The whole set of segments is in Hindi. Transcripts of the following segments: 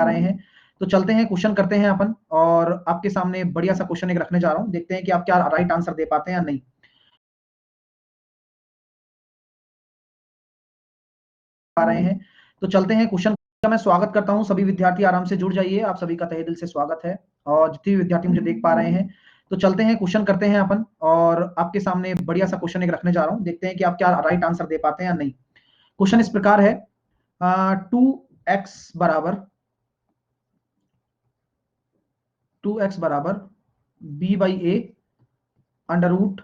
रहे हैं तो चलते हैं क्वेश्चन करते हैं अपन। और आपके सामने बढ़िया सा क्वेश्चन एक रखने जा रहा हूं, देखते हैं कि आप क्या राइट आंसर दे पाते हैं या नहीं। रहे हैं तो चलते हैं क्वेश्चन का। मैं स्वागत करता हूं, सभी विद्यार्थी आराम से जुड़ जाइए, आप सभी का तहे दिल से स्वागत है। और जितने भी विद्यार्थी मुझे देख पा रहे हैं तो चलते हैं क्वेश्चन करते हैं अपन। और आपके सामने बढ़िया सा क्वेश्चन एक रखने जा रहा हूं, देखते हैं कि आप क्या राइट आंसर दे पाते हैं या नहीं। क्वेश्चन इस प्रकार है, 2x बराबर b by A under root,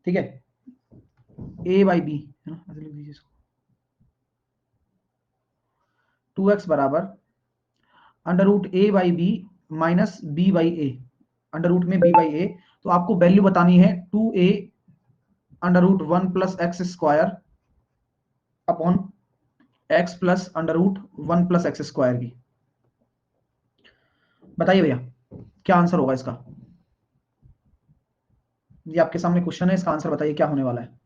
ठीक है, a बाई बी है ना, ऐसे लिख दीजिए इसको। 2x बराबर under root a by B minus b by A, under root में b बाई ए। तो आपको वैल्यू बतानी है 2a under root 1 plus x square upon x plus under root 1 plus x square की। बताइए भैया क्या आंसर होगा इसका। ये आपके सामने क्वेश्चन है, इसका आंसर बताइए क्या होने वाला है।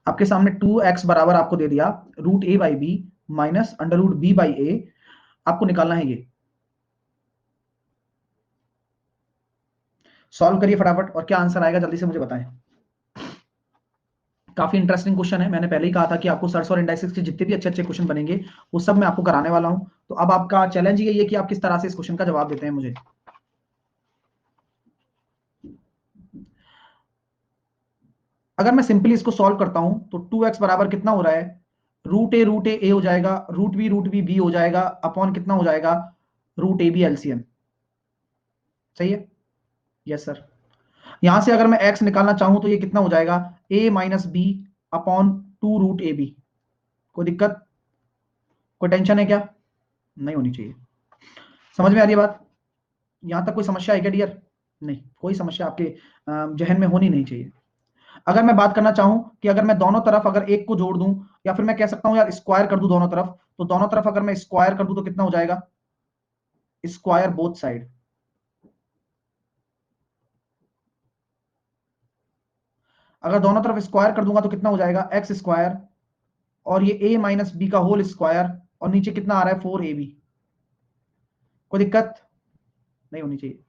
आपके सामने 2x बराबर आपको दे दिया root a by B minus under root b by A, आपको निकालना है ये। सॉल्व करिए फटाफट और क्या आंसर आएगा जल्दी से मुझे बताएं। काफी इंटरेस्टिंग क्वेश्चन है, मैंने पहले ही कहा था कि आपको सर्स और इंडाइसेस के जितने भी अच्छे अच्छे क्वेश्चन बनेंगे वो सब मैं आपको कराने वाला हूं। तो अब आपका चैलेंज ये है कि आप किस तरह से इस क्वेश्चन का जवाब देते हैं मुझे। अगर मैं सिंपली इसको सॉल्व करता हूं तो 2x बराबर कितना हो रहा है, रूट ए हो जाएगा, रूट बी बी हो जाएगा, अपॉन कितना हो जाएगा, रूट ए बी एलसीएम। सही है, यस सर। यहां से अगर मैं x निकालना चाहूं तो ये कितना हो जाएगा, a minus b upon 2 root a b. कोई दिक्कत, कोई टेंशन है क्या, नहीं होनी चाहिए। समझ में आ रही है बात, यहां तक कोई समस्या है क्या डियर। नहीं, कोई समस्या आपके जहन में होनी नहीं चाहिए। अगर मैं बात करना चाहूं कि अगर मैं दोनों तरफ अगर एक को जोड़ दूं, या फिर मैं कह सकता हूं यार स्क्वायर कर दूं दोनों तरफ, तो दोनों तरफ अगर मैं स्क्वायर कर दूं तो कितना हो जाएगा, स्क्वायर बोथ साइड। अगर दोनों तरफ स्क्वायर कर दूंगा तो कितना हो जाएगा, एक्स स्क्वायर, और ये a माइनस बी का होल स्क्वायर, और नीचे कितना आ रहा है 4ab। कोई दिक्कत नहीं होनी चाहिए।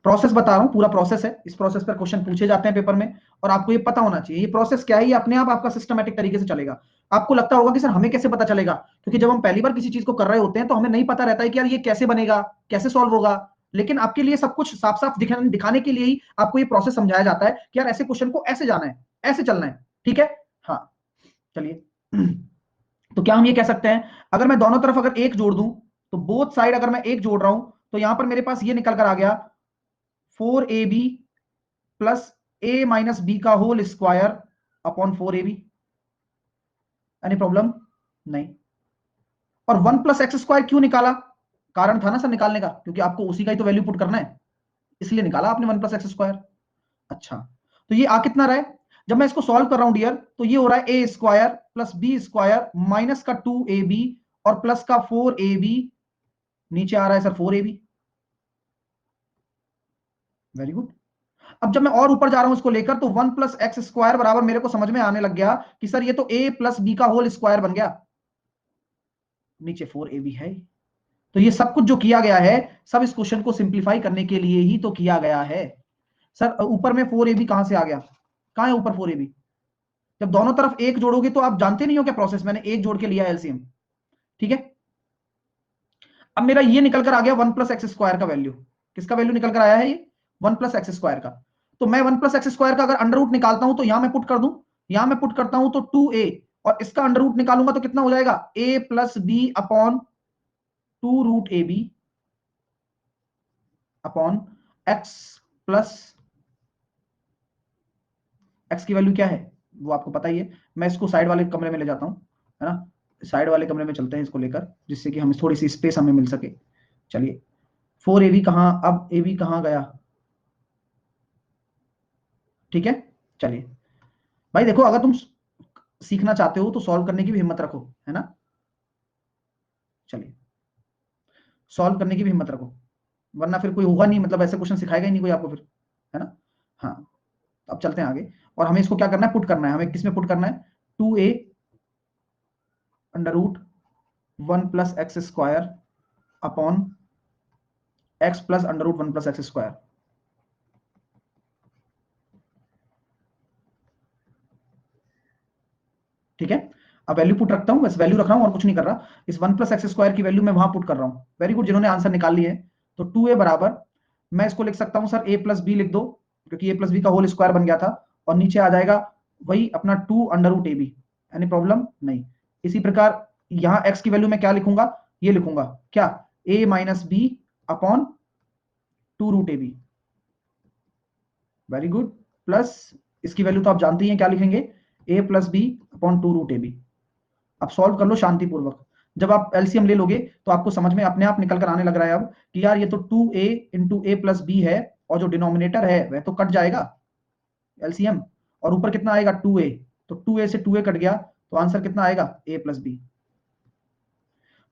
प्रोसेस बता रहा हूं, पूरा प्रोसेस है, इस प्रोसेस पर क्वेश्चन पूछे जाते हैं पेपर में, और आपको ये पता होना चाहिए ये प्रोसेस क्या है। ये अपने आप आपका सिस्टमैटिक तरीके से चलेगा। आपको लगता होगा कि सर हमें कैसे पता चलेगा, क्योंकि जब हम पहली बार किसी चीज को कर रहे होते हैं तो हमें नहीं पता रहता है कि यार ये कैसे बनेगा, कैसे सॉल्व होगा। लेकिन आपके लिए सब कुछ साफ साफ दिखाने के लिए ही आपको ये प्रोसेस समझाया जाता है कि यार ऐसे क्वेश्चन को ऐसे जाना है, ऐसे चलना है, ठीक है। हाँ चलिए, तो क्या हम ये कह सकते हैं, अगर मैं दोनों तरफ अगर एक जोड़ दूं, तो बोथ साइड अगर मैं एक जोड़ रहा हूं तो यहां पर मेरे पास ये निकल कर आ गया 4ab plus a minus B का whole square upon 4ab। Any problem नहीं। और 1 प्लस एक्स स्क्वायर क्यों निकाला, कारण था ना सर निकालने का, क्योंकि आपको उसी का ही तो वैल्यू पुट करना है, इसलिए निकाला आपने 1 प्लस एक्स स्क्वायर। अच्छा, तो ये आ कितना रहा है, जब मैं इसको सॉल्व कर रहा हूं डियर, तो ये हो रहा है A square plus B square minus का 2ab और प्लस का 4ab, नीचे आ रहा है सर 4ab। Very good. अब जब मैं और ऊपर जा रहा हूं इसको लेकर, तो 1 प्लस एक्स स्क्वायर बराबर मेरे को समझ में आने लग गया कि सर ये तो a प्लस बी का होल स्क्वायर बन गया, नीचे 4ab है। तो ये सब कुछ जो किया गया है, सब इस क्वेश्चन को सिंप्लीफाई करने के लिए ही तो किया गया है। सर ऊपर में 4ab कहां से आ गया, कहां है ऊपर 4ab। जब दोनों तरफ एक जोड़ोगे तो आप जानते नहीं हो क्या प्रोसेस, मैंने एक जोड़ के लिया एलसीएम, ठीक है। अब मेरा ये निकल कर आ गया 1 प्लस एक्स स्क्वायर का वैल्यू, किसका वैल्यू निकल कर आया है, ये 1 प्लस एक्स स्क्वायर का। तो मैं 1 प्लस एक्स स्क्वायर का अगर अंडर रूट निकालता हूं तो यहां मैं पुट कर दूं, यहां मैं पुट करता हूं तो 2a, और इसका अंडर रूट निकालूंगा तो कितना हो जाएगा, a plus b upon 2 root a b upon x plus, x की वैल्यू क्या है वो आपको पता ही है। मैं इसको साइड वाले कमरे में ले जाता हूं, है ना, साइड वाले कमरे में चलते हैं इसको लेकर, जिससे कि हम थोड़ी सी स्पेस हमें मिल सके। चलिए 4ab कहां, अब ab कहां गया, ठीक है। चलिए भाई देखो, अगर तुम सीखना चाहते हो तो सॉल्व करने की भी हिम्मत रखो, है ना। चलिए सॉल्व करने की भी हिम्मत रखो, वरना फिर कोई होगा नहीं, मतलब ऐसे क्वेश्चन सिखाएगा ही नहीं कोई आपको फिर, है ना। हाँ, अब चलते हैं आगे, और हमें इसको क्या करना है, पुट करना है, हमें किसमें पुट करना है, 2a under root 1+x² upon x plus under root 1+x²। ठीक है, अब वैल्यू पुट रखता हूं, बस वैल्यू रख रहा हूं और कुछ नहीं कर रहा। इस 1+x² की वैल्यू मैं वहां पुट कर रहा हूं। वेरी गुड, जिन्होंने आंसर निकाल लिए हैं। तो 2a बराबर, मैं इसको लिख सकता हूं सर a प्लस बी लिख दो, क्योंकि a प्लस बी का होल स्क्वायर बन गया था, और नीचे आ जाएगा वही अपना 2 under root ab। Any problem नहीं। इसी प्रकार यहां x की वैल्यू मैं क्या लिखूंगा, ये लिखूंगा क्या, a minus b upon 2 root ab। Very good, plus इसकी वैल्यू तो आप जानते ही हैं, क्या लिखेंगे, a plus b upon 2 root ab। अब सॉल्व कर लो शांतिपूर्वक। जब आप एलसीएम ले लोगे तो आपको समझ में अपने आप निकल कर आने लग रहा है अब कि यार ये तो 2a into A plus B है, और जो डिनोमिनेटर है वह तो कट जाएगा एलसीएम, और ऊपर कितना आएगा 2a, तो 2a से 2a कट गया, तो आंसर कितना आएगा a प्लस बी।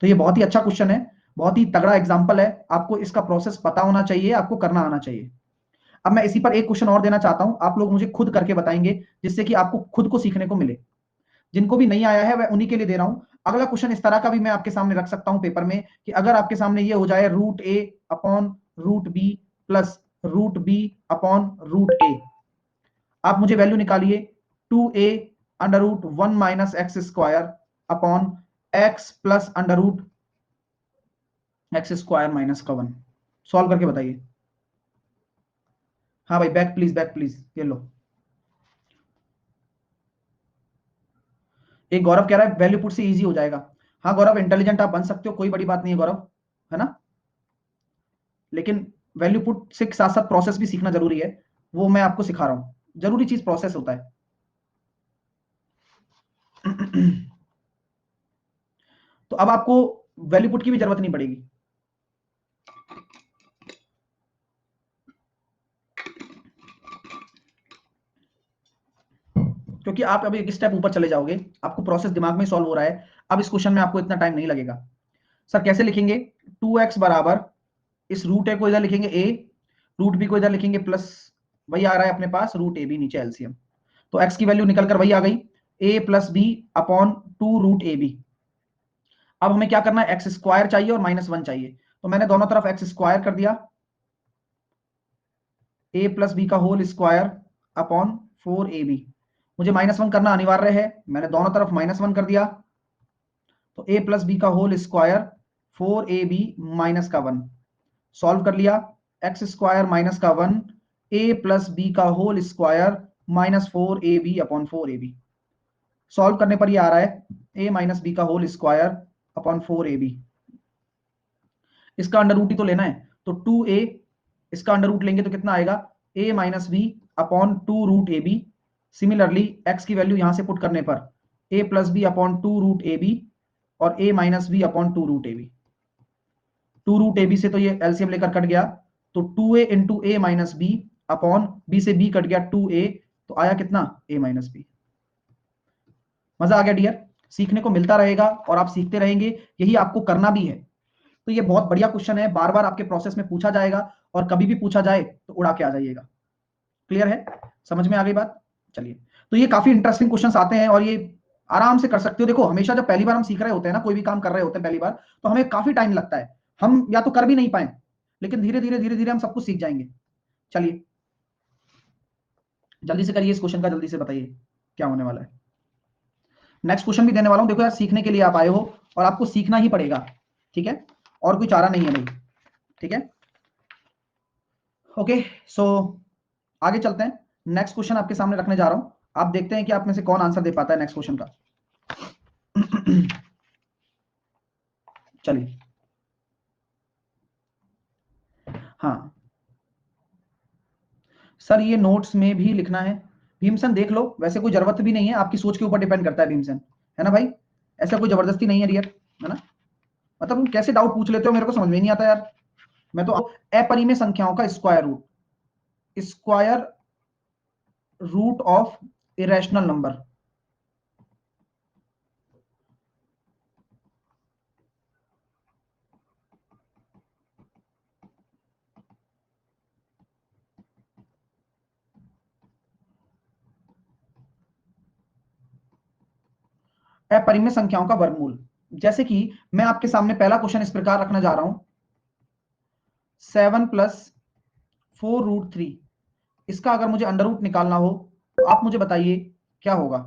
तो ये बहुत ही अच्छा क्वेश्चन है, बहुत ही तगड़ा एग्जाम्पल है। आपको इसका प्रोसेस पता होना चाहिए, आपको करना आना चाहिए। अब मैं इसी पर एक क्वेश्चन और देना चाहता हूं, आप लोग मुझे खुद करके बताएंगे, जिससे कि आपको खुद को सीखने को मिले। जिनको भी नहीं आया है वह उन्हीं के लिए दे रहा हूं। अगला क्वेश्चन इस तरह का भी मैं आपके सामने रख सकता हूं पेपर में, कि अगर आपके सामने ये हो जाए root A upon root B plus root B upon root A, आप मुझे वैल्यू निकालिए 2a under root 1 - x² upon x plus under root x² minus का 1। सॉल्व करके बताइए। हाँ भाई, बैक प्लीज, बैक प्लीज, ये लो। एक गौरव कह रहा है वैल्यू पुट से इजी हो जाएगा। हाँ गौरव, इंटेलिजेंट आप बन सकते हो, कोई बड़ी बात नहीं है गौरव, है ना, लेकिन वैल्यू पुट से साथ साथ प्रोसेस भी सीखना जरूरी है, वो मैं आपको सिखा रहा हूं। जरूरी चीज प्रोसेस होता है। तो अब आपको वैल्यू पुट की भी जरूरत नहीं पड़ेगी, क्योंकि आप अभी एक स्टेप ऊपर चले जाओगे, आपको प्रोसेस दिमाग में सॉल्व हो रहा है। अब इस क्वेश्चन में आपको इतना टाइम नहीं लगेगा। सर कैसे लिखेंगे, 2x बराबर, इस रूट ए को इधर लिखेंगे a, रूट बी को इधर लिखेंगे प्लस, वही आ रहा है अपने पास रूट ए बी, नीचे एलसीएम, तो x की वैल्यू निकल कर वही आ गई, a plus b upon 2 root a b. अब हमें क्या करना है, x² चाहिए और -1 चाहिए, तो मैंने दोनों तरफ x² कर दिया, a प्लस बी का होल स्क्वायर अपॉन 4ab। मुझे -1 करना अनिवार्य है, मैंने दोनों तरफ -1 कर दिया, तो a प्लस बी का होल स्क्वायर 4ab माइनस का 1। सॉल्व कर लिया, x² माइनस का 1, a प्लस बी का whole square -4ab upon 4ab। Solve करने पर ये आ रहा है a माइनस बी का होल स्क्वायर अपॉन 4ab। इसका अंडर रूट ही तो लेना है, तो 2a, इसका अंडर रूट लेंगे तो कितना आएगा, a minus b upon 2 root a b. Similarly x की वैल्यू यहां से पुट करने पर a plus b upon 2 root a b और a minus b upon 2 root a b. 2 root a b से तो ये एलसीएम लेकर कट गया, तो 2a इंटू ए माइनस बी अपॉन बी से बी कट गया 2a, तो आया कितना, a माइनस बी। मजा आ गया डियर, सीखने को मिलता रहेगा और आप सीखते रहेंगे, यही आपको करना भी है। तो ये बहुत बढ़िया क्वेश्चन है, बार बार आपके प्रोसेस में पूछा जाएगा, और कभी भी पूछा जाए तो उड़ा के आ जाइएगा। क्लियर है, समझ में आ गई बात। चलिए, तो ये काफी इंटरेस्टिंग क्वेश्चंस आते हैं, और ये आराम से कर सकते हो। देखो, हमेशा जब पहली बार हम सीख रहे होते हैं ना, कोई भी काम कर रहे होते हैं पहली बार, तो हमें काफी टाइम लगता है, हम या तो कर भी नहीं पाए, लेकिन धीरे धीरे धीरे धीरे हम सब कुछ सीख जाएंगे। चलिए, जल्दी से करिए इस क्वेश्चन का, जल्दी से बताइए क्या होने वाला है। नेक्स्ट क्वेश्चन भी देने वाला हूं। देखो यार, सीखने के लिए आप आए हो, और आपको सीखना ही पड़ेगा, ठीक है, और कोई चारा नहीं है भाई, ठीक है। ओके, सो आगे चलते हैं। नेक्स्ट क्वेश्चन आपके सामने रखने जा रहा हूं, आप देखते हैं कि आप में से कौन आंसर दे पाता है नेक्स्ट क्वेश्चन का। चलिए, हाँ सर, ये नोट्स में भी लिखना है। भीमसन देख लो, वैसे कोई जरूरत भी नहीं है, आपकी सोच के ऊपर डिपेंड करता है भीमसन, है ना भाई, ऐसा कोई जबरदस्ती नहीं है रियर, है ना। मतलब तुम कैसे डाउट पूछ लेते हो, मेरे को समझ में नहीं आता यार। मैं तो अपरिमेय संख्याओं का square root of irrational number. अपरिमेय संख्याओं का वर्गमूल। जैसे कि मैं आपके सामने पहला क्वेश्चन इस प्रकार रखने जा रहा हूं, 7 + 4√3, इसका अगर मुझे अंडर रूट निकालना हो तो आप मुझे बताइए क्या होगा।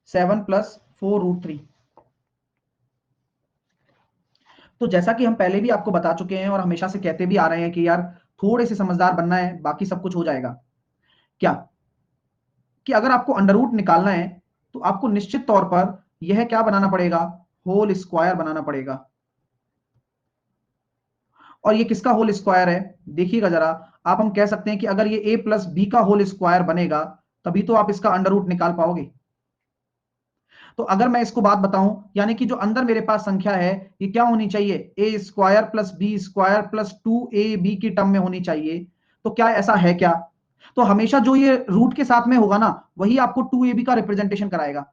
7 + 4√3। तो जैसा कि हम पहले भी आपको बता चुके हैं और हमेशा से कहते भी आ रहे हैं कि यार थोड़े से समझदार बनना है, बाकी सब कुछ हो जाएगा। क्या कि अगर आपको अंडर रूट निकालना है तो आपको निश्चित तौर पर यह क्या बनाना पड़ेगा, होल स्क्वायर बनाना पड़ेगा। और ये किसका होल स्क्वायर है, देखिएगा जरा। आप हम कह सकते हैं कि अगर ये a + b का होल स्क्वायर बनेगा तभी तो आप इसका अंडर रूट निकाल पाओगे। तो अगर मैं इसको बात बताऊं, यानी कि जो अंदर मेरे पास संख्या है ये क्या होनी चाहिए, a² + b² + 2ab की टर्म में होनी चाहिए। तो क्या ऐसा है क्या? तो हमेशा जो ये रूट के साथ में होगा ना, वही आपको 2ab का रिप्रेजेंटेशन कराएगा।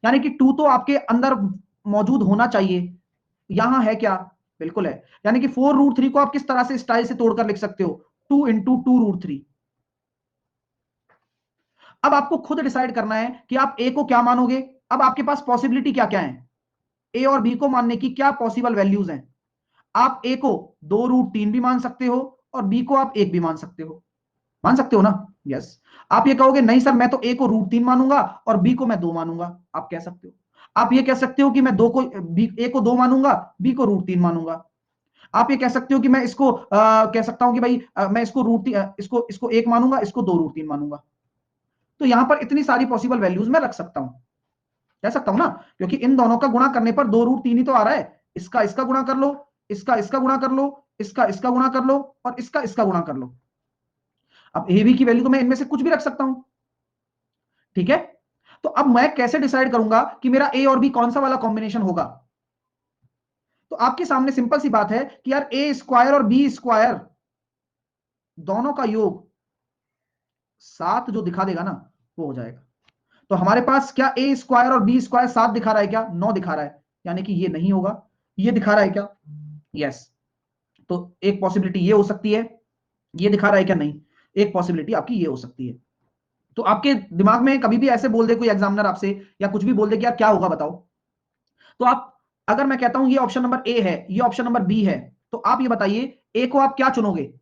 यानी कि 2 तो आपके अंदर मौजूद होना चाहिए। यहां है क्या? बिल्कुल है। यानी कि 4√3 को आप किस तरह से स्टाइल से तोड़कर लिख सकते हो, 2 × 2√3। अब आपको खुद डिसाइड करना है कि आप ए को क्या मानोगे। अब आपके पास पॉसिबिलिटी क्या क्या है, ए और बी को मानने की क्या पॉसिबल वैल्यूज हैं। आप ए को 2√3 भी मान सकते हो और बी को आप 1 भी मान सकते हो ना। यस। आप ये कहोगे नहीं सर मैं तो ए को √3 मानूंगा और बी को मैं 2 मानूंगा, आप कह सकते हो। आप ये कह सकते हो कि मैं ए को 2 मानूंगा, बी को √3 मानूंगा। आप ये कह सकते हो कि मैं इसको कह सकता हूं कि भाई मैं इसको इसको 1 मानूंगा, इसको 2√3 मानूंगा। तो यहां पर इतनी सारी पॉसिबल वैल्यूज मैं रख सकता हूं, कह सकता हूं ना, क्योंकि इन दोनों का गुणा करने पर 2√3 ही तो आ रहा है। इसका इसका गुणा कर लो, इसका गुणा कर लो, इसका गुणा कर लो और इसका गुणा कर लो। अब ए बी की वैल्यू तो मैं इनमें से कुछ भी रख सकता हूं, ठीक है। तो अब मैं कैसे डिसाइड करूंगा कि मेरा ए और बी कौन सा वाला कॉम्बिनेशन होगा। तो आपके सामने सिंपल सी बात है कि यार a² और b² दोनों का योग 7 जो दिखा देगा ना, वो हो जाएगा। तो हमारे पास क्या a² और b² 7 दिखा रहा है क्या, 9 दिखा रहा है, यानी कि ये नहीं होगा। ये दिखा रहा है क्या, यस। तो एक पॉसिबिलिटी ये हो सकती है। ये दिखा रहा है क्या, नहीं। एक पॉसिबिलिटी आपकी ये हो सकती है। तो आपके दिमाग में कभी भी ऐसे बोल दे कोई एग्जामिनर आपसे, या कुछ भी बोल दे कि यार क्या होगा बताओ, तो आप, अगर मैं कहता हूं ये ऑप्शन नंबर ए है, ये ऑप्शन नंबर बी है, तो आप ये बताइए ए को आप क्या चुनोगे।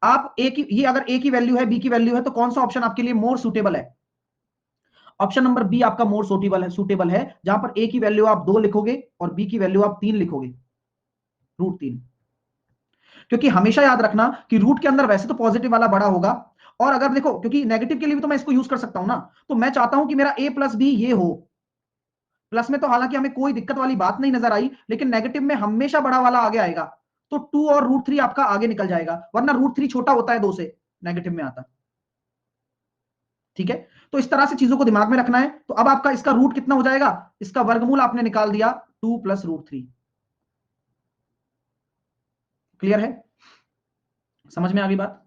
आप ए की, ये अगर ए की वैल्यू है, बी की वैल्यू है, तो कौन सा ऑप्शन आपके लिए मोर सुटेबल है। ऑप्शन नंबर बी आपका मोर सुटेबल है, जहां पर ए की वैल्यू आप 2 लिखोगे और बी की वैल्यू आप 3 लिखोगे, √3। क्योंकि हमेशा याद रखना कि रूट के अंदर वैसे तो पॉजिटिव वाला बड़ा होगा, और अगर देखो क्योंकि नेगेटिव के लिए भी तो मैं इसको यूज कर सकता हूं ना, तो मैं चाहता हूं कि मेरा a + b ये हो। प्लस में तो हालांकि हमें कोई दिक्कत वाली बात नहीं नजर आई, लेकिन नेगेटिव में हमेशा बड़ा वाला आगे आएगा। तो 2 और √3 आपका आगे निकल जाएगा, वरना √3 छोटा होता है 2 से, नेगेटिव में आता। ठीक है। तो इस तरह से चीजों को दिमाग में रखना है। तो अब आपका इसका रूट कितना हो जाएगा, इसका वर्गमूल आपने निकाल दिया 2 + √3। क्लियर है, समझ में आ गई बात।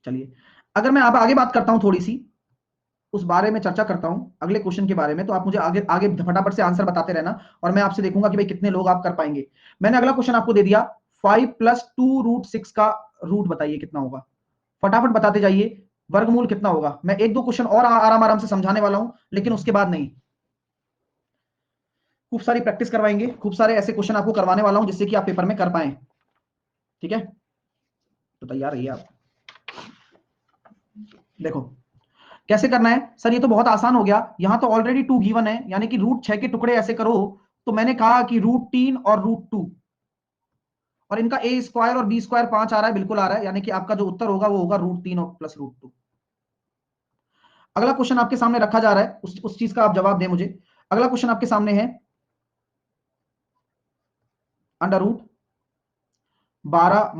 चलिए, अगर मैं अब आगे बात करता हूं, थोड़ी सी उस बारे में चर्चा करता हूं अगले क्वेश्चन के बारे में, तो आप मुझे आगे आगे फटाफट से आंसर बताते रहना और मैं आपसे देखूंगा कि भाई कितने लोग आप कर पाएंगे। मैंने अगला क्वेश्चन आपको दे दिया, 5 + 2√6 का रूट बताइए कितना होगा। फटाफट बताते जाइए, वर्गमूल कितना होगा। मैं एक दो क्वेश्चन और आराम आराम से समझाने वाला हूं, लेकिन उसके बाद नहीं, खूब सारी प्रैक्टिस करवाएंगे, खूब सारे ऐसे क्वेश्चन आपको करवाने वाला हूं जिससे कि आप पेपर में कर पाए। ठीक है, तो तैयार रहिए आप। देखो कैसे करना है सर, ये तो बहुत आसान हो गया, यहां तो ऑलरेडी 2 गिवन है, यानी कि √6 के टुकड़े ऐसे करो। तो मैंने कहा कि √3 और √2, और इनका a² और b² 5 आ रहा है, बिल्कुल आ रहा है, यानी कि आपका जो उत्तर होगा वो होगा √3 और + √2। अगला क्वेश्चन आपके सामने रखा जा रहा है, उस चीज का आप जवाब दें मुझे। अगला क्वेश्चन आपके सामने है, √12 -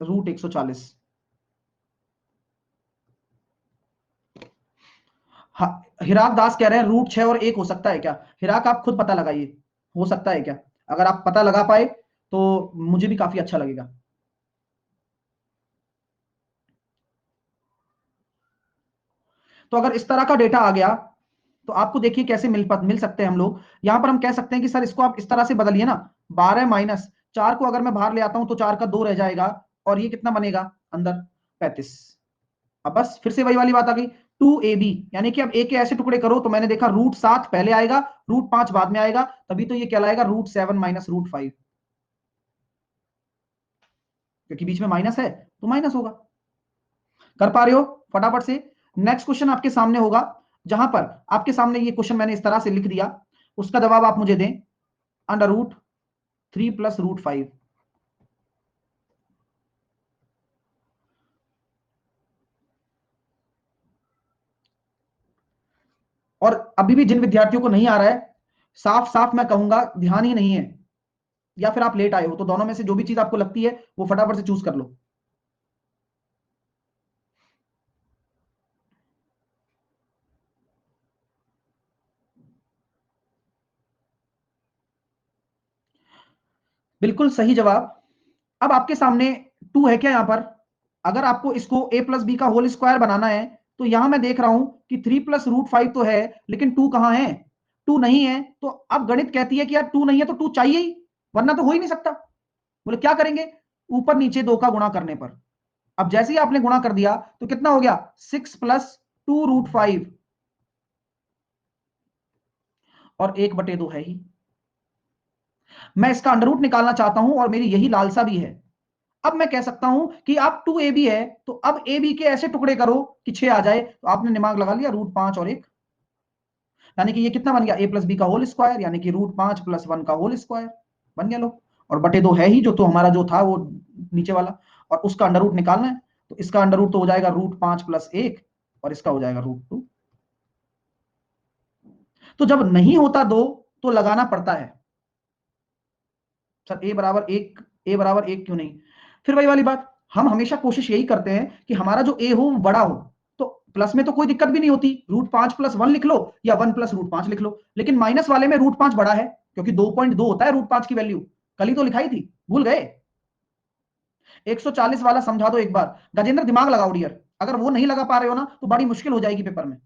√140। हिराक दास कह रहे हैं √6 और 1 हो सकता है क्या। हिराक आप खुद पता लगाइए, हो सकता है क्या। अगर आप पता लगा पाए तो मुझे भी काफी अच्छा लगेगा। तो अगर इस तरह का डेटा आ गया तो आपको देखिए कैसे मिल सकते हैं हम लोग। यहां पर हम कह सकते हैं कि सर इसको आप इस तरह से बदलिए ना, 12 - 4 को अगर मैं बाहर ले आता हूं तो 4 का 2 रह जाएगा, और ये कितना बनेगा अंदर, 35। अब बस फिर से वही वाली बात आ गई, 2ab, यानी कि अब a के ऐसे टुकड़े करो तो मैंने देखा √7 पहले आएगा, √5 बाद में आएगा, तभी तो ये कहलाएगा √7 माइनस √5, क्योंकि बीच में माइनस है तो माइनस होगा। कर पा रहे हो फटाफट से? नेक्स्ट क्वेश्चन आपके सामने होगा, जहां पर आपके सामने ये क्वेश्चन मैंने इस तरह से लिख दिया, उसका जवाब आप मुझे दें, √3 प्लस √5। और अभी भी जिन विद्यार्थियों को नहीं आ रहा है, साफ साफ मैं कहूंगा ध्यान ही नहीं है, या फिर आप लेट आए हो, तो दोनों में से जो भी चीज आपको लगती है वो फटाफट से चूज कर लो। बिल्कुल सही जवाब। अब आपके सामने 2 है क्या यहां पर? अगर आपको इसको a प्लस बी का होल स्क्वायर बनाना है, तो यहां मैं देख रहा हूं कि 3 प्लस √5 तो है, लेकिन 2 कहां है? 2 नहीं है। तो अब गणित कहती है कि यार 2 नहीं है तो 2 चाहिए ही, वरना तो हो ही नहीं सकता। बोले क्या करेंगे? ऊपर नीचे 2 का गुणा करने पर। अब जैसे ही आपने गुणा कर दिया तो कितना हो गया? 6 प्लस 2 √5, और 1/2 है ही। मैं इसका अंडर रूट निकालना चाहता हूं और मेरी यही लालसा भी है। अब मैं कह सकता हूं कि आप 2ab है, तो अब ab के ऐसे टुकड़े करो कि 6 आ जाए, तो आपने दिमाग लगा लिया, √5 और 1, यानी कि ये कितना बन गया? a प्लस बी का होल स्क्वायर, यानी कि √5 प्लस 1 का होल स्क्वायर बन गया। लो, और /2 है ही, जो तो हमारा जो था वो नीचे वाला, और उसका अंडर रूट निकालना है, तो इसका अंडर रूट तो हो जाएगा √5 प्लस 1, और इसका हो जाएगा √2। तो जब नहीं होता 2 तो लगाना पड़ता है। सर a बराबर 1 क्यों नहीं? फिर वही वाली बात, हम हमेशा कोशिश यही करते हैं कि हमारा जो a हो बड़ा हो, तो प्लस में तो कोई दिक्कत भी नहीं होती, √5 प्लस 1 लिख लो या 1 प्लस √5 लिख लो, लेकिन माइनस वाले में √5 बड़ा है, क्योंकि 2.2 होता है √5 की वैल्यू, कल ही तो लिखाई थी, भूल गए? 140 वाला समझा दो एक बार, गजेंद्र दिमाग लगाओ डियर, अगर वो नहीं लगा पा रहे हो ना तो बड़ी मुश्किल हो जाएगी पेपर में,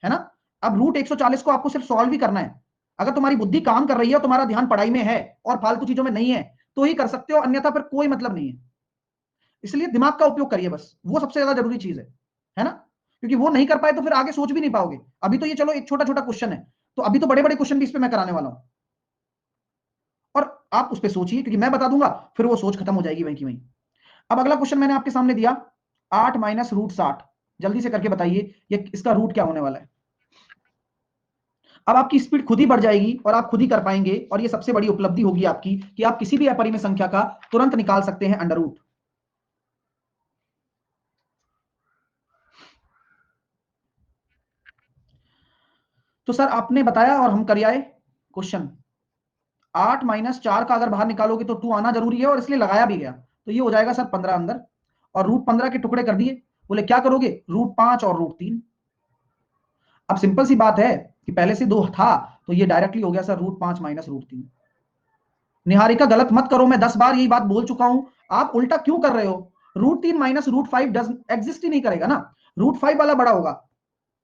है ना? अब √140 को आपको सिर्फ सॉल्व ही करना है। अगर तुम्हारी बुद्धि काम कर रही है और तुम्हारा ध्यान पढ़ाई में है और फालतू चीजों में नहीं है, तो ही कर सकते हो, अन्यथा फिर कोई मतलब नहीं है। इसलिए दिमाग का उपयोग करिए, बस वो सबसे ज्यादा जरूरी चीज है ना? क्योंकि वो नहीं कर पाए तो फिर आगे सोच भी नहीं पाओगे। अभी तो ये चलो एक छोटा छोटा क्वेश्चन है, तो अभी तो बड़े बड़े क्वेश्चन भी इस पे मैं कराने वाला हूं, और आप उस पर सोचिए, क्योंकि मैं बता दूंगा फिर वो सोच खत्म हो जाएगी वहीं की वहीं। अब अगला क्वेश्चन मैंने आपके सामने दिया, 8 माइनस √60, जल्दी से करके बताइए ये इसका रूट क्या होने वाला है। अब आपकी स्पीड खुद ही बढ़ जाएगी और आप खुद ही कर पाएंगे, और ये सबसे बड़ी उपलब्धि होगी आपकी कि आप किसी भी अपरिमेय संख्या का तुरंत निकाल सकते हैं अंडर रूट। तो सर आपने बताया और हम कर आए क्वेश्चन, 8 माइनस 4 का अगर बाहर निकालोगे तो 2 आना जरूरी है, और इसलिए लगाया भी गया, तो ये हो जाएगा सर 15 अंदर, और √15 के टुकड़े कर दिए। बोले क्या करोगे? √5 और √3। अब सिंपल सी बात है कि पहले से 2 था, तो ये डायरेक्टली हो गया सर √5 माइनस √3। निहारिका गलत मत करो, मैं 10 बार यही बात बोल चुका हूं, आप उल्टा क्यों कर रहे हो? √3 माइनस √5 डज एग्जिस्ट ही नहीं करेगा ना, √5 वाला बड़ा होगा,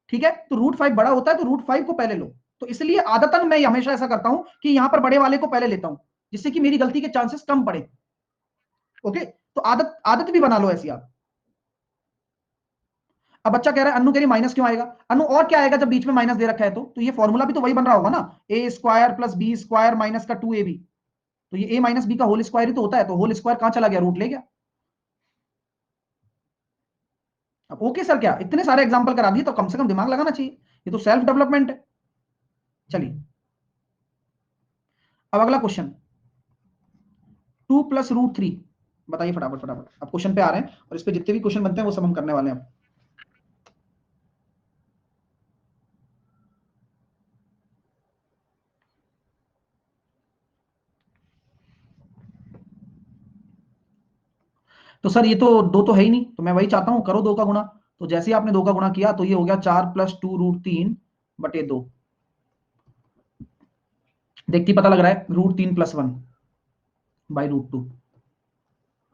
ठीक है? तो √5 बड़ा होता है, तो √5 को पहले लो। तो इसलिए आदतन मैं हमेशा ऐसा करता हूं कि यहां पर बड़े वाले को पहले लेता हूं, जिससे कि मेरी गलती के चांसेस कम पड़े। ओके, तो आदत आदत भी बना लो ऐसी आप। अब बच्चा कह रहा है, अनु कह रही माइनस क्यों आएगा? अनु और क्या आएगा जब बीच में माइनस दे रखा है? तो ये फॉर्मूला भी तो वही बन रहा होगा ना, A square plus B square minus का 2ab, तो ये a माइनस बी का होल स्क्वायर ही तो होता है, तो होल स्क्वायर कहां चला गया? रूट ले गया। अब ओके सर, क्या इतने सारे एग्जांपल करा दिए तो कम से कम दिमाग लगाना चाहिए, ये तो सेल्फ डेवलपमेंट है। चलिए अब अगला क्वेश्चन, 2 प्लस √3, बताइए फटाफट फटाफट, अब क्वेश्चन पे आ रहे हैं, और इस पे जितने भी क्वेश्चन बनते हैं वो सब हम करने वाले हैं अब। तो सर ये तो 2 तो है ही नहीं, तो मैं वही चाहता हूं, करो 2 का गुणा। तो जैसे ही आपने 2 का गुणा किया तो ये हो गया 4 प्लस 2 √3/2। देखती पता लग रहा है, √3 प्लस 1 बाई √2।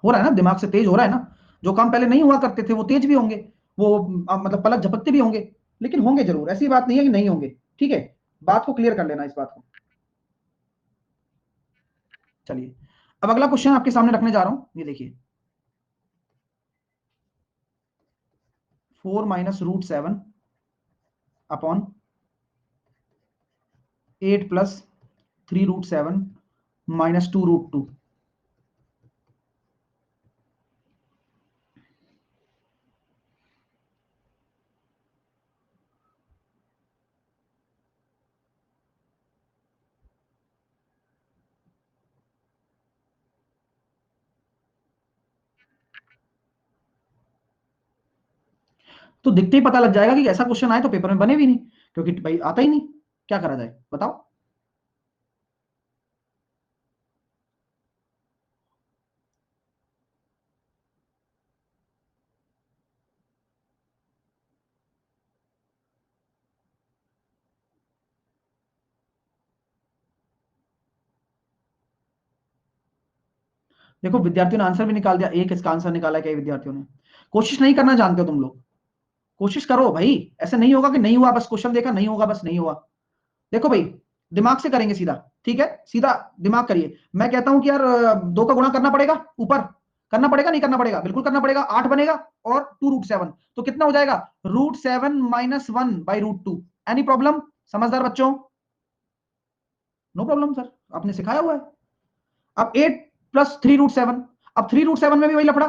हो रहा है ना, दिमाग से तेज हो रहा है ना? जो काम पहले नहीं हुआ करते थे वो तेज भी होंगे, वो मतलब पलक झपकते भी होंगे, लेकिन होंगे जरूर, ऐसी बात नहीं है कि नहीं होंगे। ठीक है, बात को क्लियर कर लेना इस बात को। चलिए अब अगला क्वेश्चन आपके सामने रखने जा रहा हूं, ये देखिए, 4 माइनस √7 अपॉन 8 प्लस 3√7 माइनस 2√2। तो दिखते ही पता लग जाएगा कि ऐसा क्वेश्चन आए तो पेपर में बने भी नहीं, क्योंकि भाई आता ही नहीं। क्या करा जाए बताओ। देखो विद्यार्थियों ने आंसर भी निकाल दिया, एक इसका आंसर निकाला क्या विद्यार्थियों ने। कोशिश नहीं करना जानते हो तुम लोग, कोशिश करो भाई। ऐसे नहीं होगा कि नहीं हुआ बस क्वेश्चन देखा नहीं होगा बस नहीं हुआ। देखो भाई, दिमाग से करेंगे सीधा, ठीक है, सीधा दिमाग करिए। मैं कहता हूं कि यार 2 का गुणा करना पड़ेगा, ऊपर करना पड़ेगा, नहीं करना पड़ेगा, बिल्कुल करना पड़ेगा। 8 बनेगा और 2√7, तो कितना हो जाएगा, √7 - 1/√2। एनी प्रॉब्लम समझदार बच्चों? नो प्रॉब्लम सर, आपने सिखाया हुआ है। अब 8 प्लस 3√7, अब 3√7 में भी वही लफड़ा,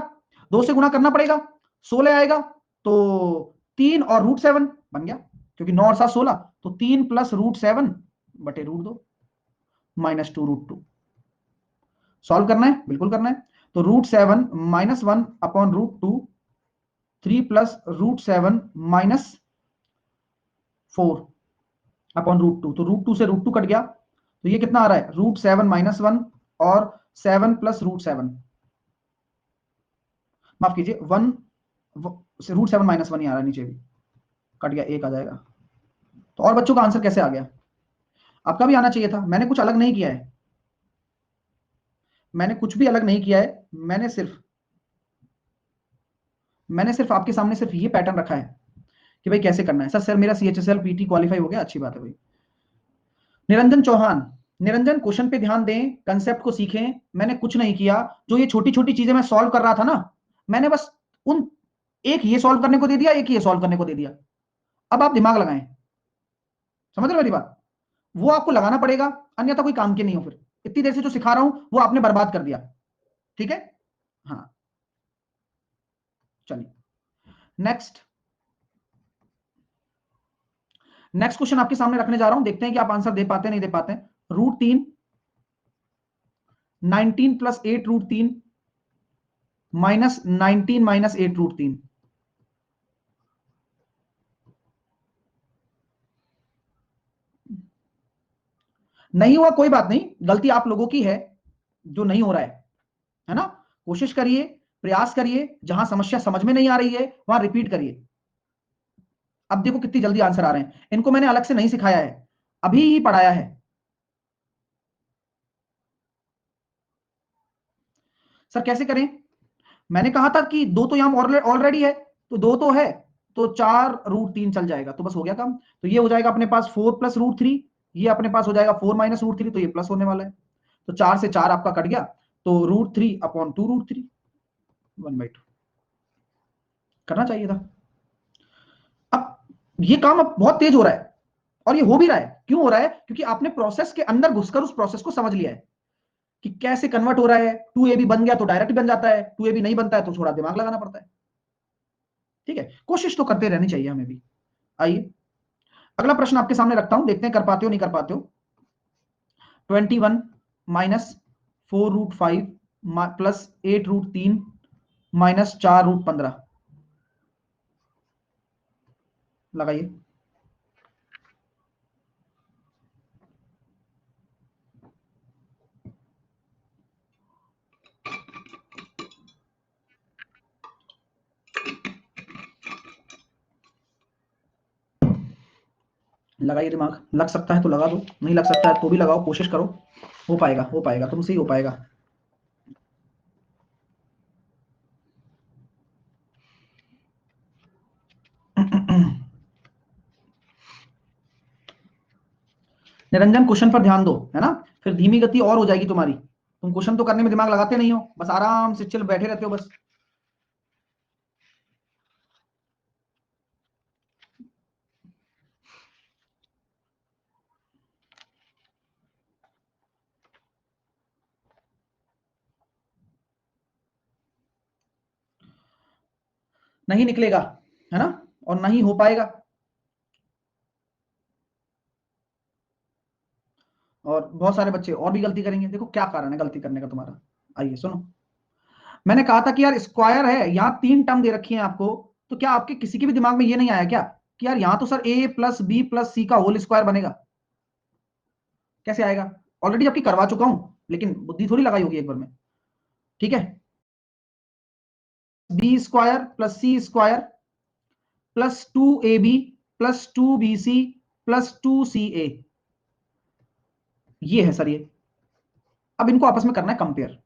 2 से गुणा करना पड़ेगा, 16 आएगा, तो 3 और √7 बन गया, क्योंकि 9 और 7 16, तो 3 प्लस √7 बटे √2 माइनस 2√2। सॉल्व करना है, बिल्कुल करना है। तो √7 - 1 अपॉन √2, 3 प्लस √7 माइनस 4 अपॉन √2, तो √2 से √2 कट गया, तो ये कितना आ रहा है, √7 - 1 और 7 प्लस √7, माफ कीजिए 1 से √7 - 1 ही आ रहा है, नीचे भी कट गया, 1 आ जाएगा। तो और बच्चों का आंसर कैसे आ गया? आपका भी आना चाहिए था। मैंने कुछ अलग नहीं किया है, मैंने कुछ भी अलग नहीं किया है, मैंने सिर्फ आपके सामने सिर्फ ये पैटर्न रखा है कि भाई कैसे करना है। सर मेरा CHSL PT क्वालिफाई हो गया, अच्छी बात है भाई। निरंजन चौहान, निरंजन क्वेश्चन पे ध्यान दें, कंसेप्ट को सीखें। मैंने कुछ नहीं किया, जो ये छोटी छोटी चीजें मैं सॉल्व कर रहा था ना, मैंने बस उन एक ये सॉल्व करने को दे दिया, एक ये सॉल्व करने को दे दिया। अब आप दिमाग लगाएं, समझ रहे हो मेरी बात? वो आपको लगाना पड़ेगा, अन्यथा कोई काम के नहीं हो। फिर इतनी देर से जो सिखा रहा हूं वो आपने बर्बाद कर दिया, ठीक है? हाँ, चलिए नेक्स्ट। नेक्स्ट क्वेश्चन आपके सामने रखने जा रहा हूं, देखते हैं कि आप आंसर दे पाते हैं नहीं दे पाते हैं। √3 19 प्लस 8√3 माइनस 19 माइनस 8√3। नहीं हुआ कोई बात नहीं, गलती आप लोगों की है जो नहीं हो रहा है ना? कोशिश करिए, प्रयास करिए, जहां समस्या समझ में नहीं आ रही है वहां रिपीट करिए। अब देखो कितनी जल्दी आंसर आ रहे हैं, इनको मैंने अलग से नहीं सिखाया है, अभी ही पढ़ाया है। सर कैसे करें? मैंने कहा था कि 2 तो यहां ऑलरेडी है, तो 2 तो है, तो 4√3 चल जाएगा, तो बस हो गया काम। तो ये हो जाएगा अपने पास 4 प्लस √3, ये अपने पास हो जाएगा 4 माइनस √3, तो ये प्लस होने वाला है। तो 4 से 4 आपका कट गया, तो √3 अपॉन 2√3 1/2 करना चाहिए था। अब ये काम अब बहुत तेज हो रहा है, और ये हो भी रहा है। क्यों हो रहा है? क्योंकि आपने प्रोसेस के अंदर घुसकर उस प्रोसेस को समझ लिया है कि कैसे कन्वर्ट हो रहा है। 2AB बन गया तो डायरेक्ट बन जाता है, 2AB नहीं बनता है तो थोड़ा दिमाग लगाना पड़ता है। ठीक है, कोशिश तो करते रहनी चाहिए हमें भी। आइए अगला प्रश्न आपके सामने रखता हूं, देखते हैं कर पाते हो नहीं कर पाते हो। 21 माइनस 4√5 प्लस 8√3 माइनस 4√15 लगाइए। लगाइए दिमाग, लग सकता है तो लगा दो, नहीं लग सकता है तो भी लगाओ, कोशिश करो। हो पाएगा, हो पाएगा, तुमसे ही हो पाएगा। निरंजन क्वेश्चन पर ध्यान दो, है ना? फिर धीमी गति और हो जाएगी तुम्हारी। तुम क्वेश्चन तो करने में दिमाग लगाते नहीं हो, बस आराम से चिल बैठे रहते हो बस। नहीं निकलेगा, है ना, और नहीं हो पाएगा। और बहुत सारे बच्चे और भी गलती करेंगे। देखो क्या कारण है गलती करने का तुम्हारा, आइए सुनो। मैंने कहा था कि यार स्क्वायर है, यहां तीन टर्म दे रखी है आपको, तो क्या आपके किसी के भी दिमाग में ये नहीं आया क्या कि यार यहां तो सर ए प्लस बी प्लस सी का होल स्क्वायर बनेगा? कैसे आएगा? ऑलरेडी आपकी करवा चुका हूं, लेकिन बुद्धि थोड़ी लगाई होगी एक बार में। ठीक है, B square plus C square plus 2ab plus 2bc plus 2ca, ये है सर ये। अब इनको आपस में करना है कंपेयर।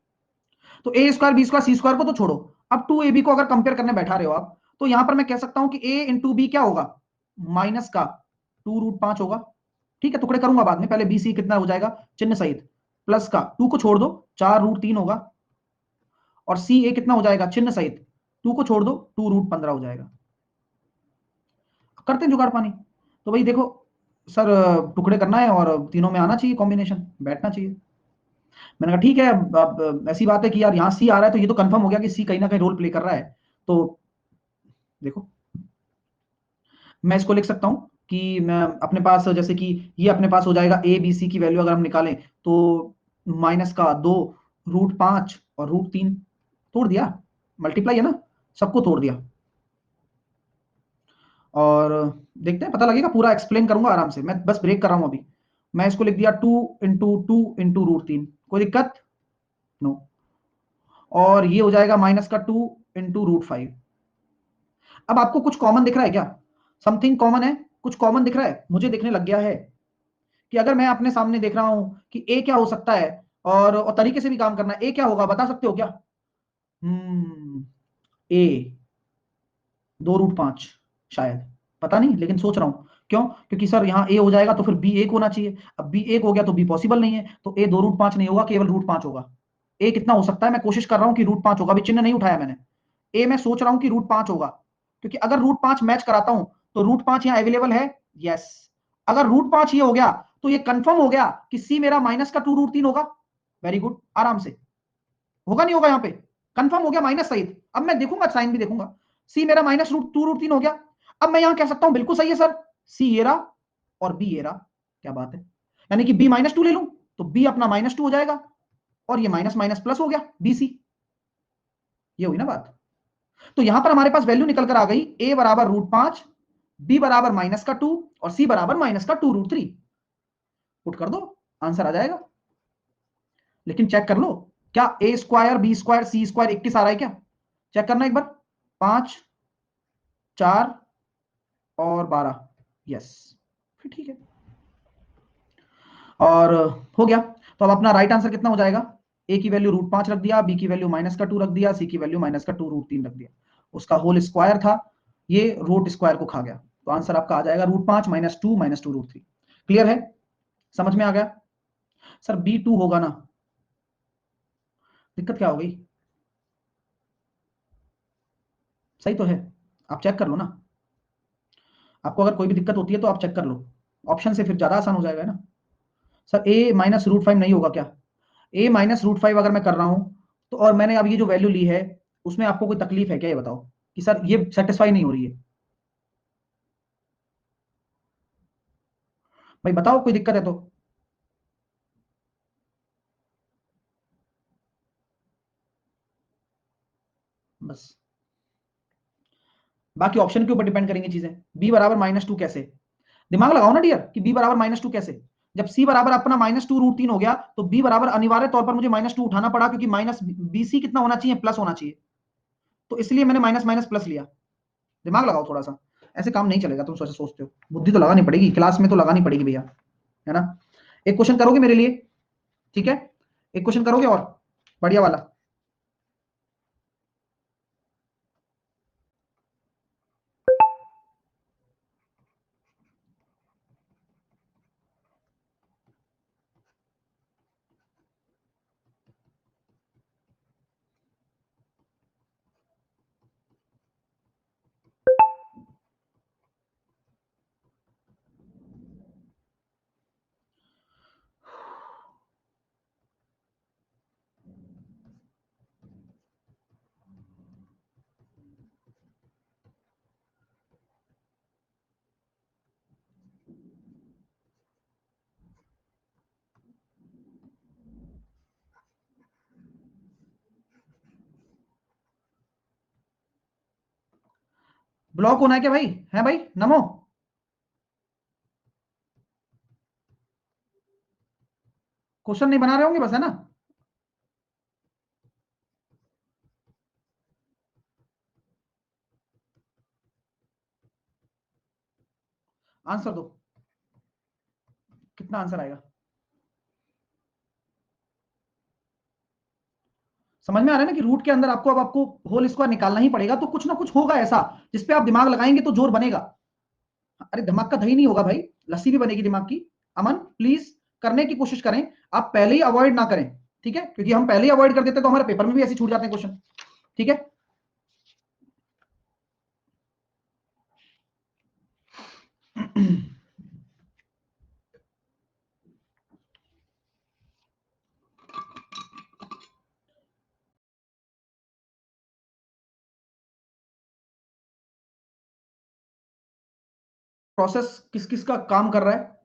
तो ए स्क्वायर बी स्क्वायर सी स्क्वायर को तो छोड़ो, अब 2ab को अगर कंपेयर करने बैठा रहे हो आप, तो यहां पर मैं कह सकता हूं कि a इंटू बी क्या होगा, माइनस का 2√5 होगा। ठीक है, टुकड़े करूंगा बाद में, पहले बी सी कितना हो जाएगा चिन्ह सहित, प्लस का 2 को छोड़ दो 4√3 होगा, और सी ए कितना हो जाएगा चिन्ह सहित, 2 को छोड़ दो 2√15 हो जाएगा। करते हैं जुगाड़ पानी। तो भाई देखो सर, टुकड़े करना है और तीनों में आना चाहिए, कॉम्बिनेशन बैठना चाहिए। मैंने कहा ठीक है, अब ऐसी बात है कि यार यहाँ सी आ रहा है तो ये तो कंफर्म हो गया कि सी कहीं ना कहीं रोल प्ले कर रहा है। तो देखो मैं इसको लिख सकता हूं कि मैं अपने पास, जैसे कि ये अपने पास हो जाएगा ए बी सी की वैल्यू अगर हम निकालें तो माइनस का 2√5 और √3, तोड़ दिया, मल्टीप्लाई है ना, सबको तोड़ दिया। और देखते हैं, पता लगेगा, पूरा एक्सप्लेन करूंगा आराम से, मैं बस ब्रेक कर रहा हूं अभी। मैं इसको लिख दिया 2 × 2 × √3, कोई दिक्कत? नो। और ये हो जाएगा माइनस का 2 × √5। अब आपको कुछ कॉमन दिख रहा है क्या? समथिंग कॉमन है, कुछ कॉमन दिख रहा है, मुझे दिखने लग गया है कि अगर मैं अपने सामने देख रहा हूं कि ए क्या हो सकता है, और तरीके से भी काम करना है, ए क्या होगा बता सकते हो क्या? ए 2√5 शायद, पता नहीं, लेकिन सोच रहा हूं। क्यों? क्योंकि सर यहाँ ए हो जाएगा तो फिर बी 1 होना चाहिए, अब बी 1 हो गया तो बी पॉसिबल नहीं है, तो ए 2√5 नहीं होगा, केवल √5 होगा। ए कितना हो सकता है, मैं कोशिश कर रहा हूं कि √5 होगा, अभी चिन्ह नहीं उठाया मैंने। ए मैं सोच रहा हूं कि √5 होगा, क्योंकि अगर √5 मैच कराता हूं तो √5 यहाँ अवेलेबल है, यस। अगर √5 ये हो गया तो ये कंफर्म हो गया कि सी मेरा माइनस का 2√3 होगा। वेरी गुड, आराम से होगा, नहीं होगा यहाँ पे? कंफर्म हो गया माइनस सहित। अब मैं देखूंगा, साइन भी देखूंगा, सी मेरा माइनस रूट 2√3 हो गया। अब मैं यहां कह सकता हूं बिल्कुल सही है सर, सी ये रहा और बी ये रहा, क्या बात है, यानी कि बी -2 ले लूं तो बी अपना -2 हो जाएगा, और ये माइनस माइनस प्लस हो गया बी सी, ये हुई ना बात। तो यहां पर हमारे पास वैल्यू निकल कर आ गई, ए बराबर √5, बी बराबर -2 और सी बराबर -2√3। पुट कर दो, आंसर आ जाएगा। लेकिन चेक कर लो, क्या ए स्क्वायर बी स्क्वायर सी स्क्वायर 21 आ रहा है क्या? चेक करना एक बार। 5, 4 और 12, यस, फिर ठीक है। और हो गया, तो अब अपना राइट आंसर कितना हो जाएगा? ए की वैल्यू √5 रख दिया, बी की वैल्यू -2 रख दिया, सी की वैल्यू -2√3 रख दिया, उसका होल स्क्वायर था, ये रूट स्क्वायर को खा गया, तो आंसर आपका आ जाएगा √5 -2 -2√3। क्लियर है? समझ में आ गया? सर B2 होगा ना, दिक्कत क्या हो गई? सही तो है, आप चेक कर लो ना, आपको अगर कोई भी दिक्कत होती है तो आप चेक कर लो, ऑप्शन से फिर ज्यादा आसान हो जाएगा ना। सर ए -√5 नहीं होगा क्या? ए -√5 अगर मैं कर रहा हूं तो, और मैंने अब ये जो वैल्यू ली है, उसमें आपको कोई तकलीफ है क्या, ये बताओ कि सर ये सेटिस्फाई नहीं हो रही है? भाई बताओ, कोई दिक्कत है तो। बस बाकी ऑप्शन के ऊपर डिपेंड करेंगी चीजें। बी बराबर -2 कैसे? दिमाग लगाओ ना डियर, कि बी बराबर -2 कैसे? जब सी बराबर अपना -2√3 हो गया, तो बी बराबर अनिवार्य तौर पर मुझे -2 उठाना पड़ा, क्योंकि माइनस बी सी कितना होना चाहिए, प्लस होना चाहिए, तो इसलिए मैंने माइनस माइनस प्लस लिया। दिमाग लगाओ थोड़ा सा, ऐसे काम नहीं चलेगा, तुम सोचते हो, बुद्धि तो लगानी पड़ेगी, क्लास में तो लगानी पड़ेगी भैया, है ना। एक क्वेश्चन करोगे मेरे लिए? ठीक है, एक क्वेश्चन करोगे और बढ़िया वाला। ब्लॉक होना है क्या भाई? है भाई नमो? क्वेश्चन नहीं बना रहे होंगे बस, है ना? आंसर दो, कितना आंसर आएगा? समझ में आ रहा है ना कि रूट के अंदर आपको, अब आपको होल स्क्वायर निकालना ही पड़ेगा, तो कुछ ना कुछ होगा ऐसा जिसपे आप दिमाग लगाएंगे तो जोर बनेगा। अरे दिमाग का दही नहीं होगा भाई, लस्सी भी बनेगी दिमाग की। अमन प्लीज करने की कोशिश करें, आप पहले ही अवॉइड ना करें, ठीक है? क्योंकि हम पहले ही अवॉइड कर देते तो हमारे पेपर में भी ऐसे छूट जाते हैं क्वेश्चन, ठीक है? प्रोसेस किस किस का काम कर रहा है?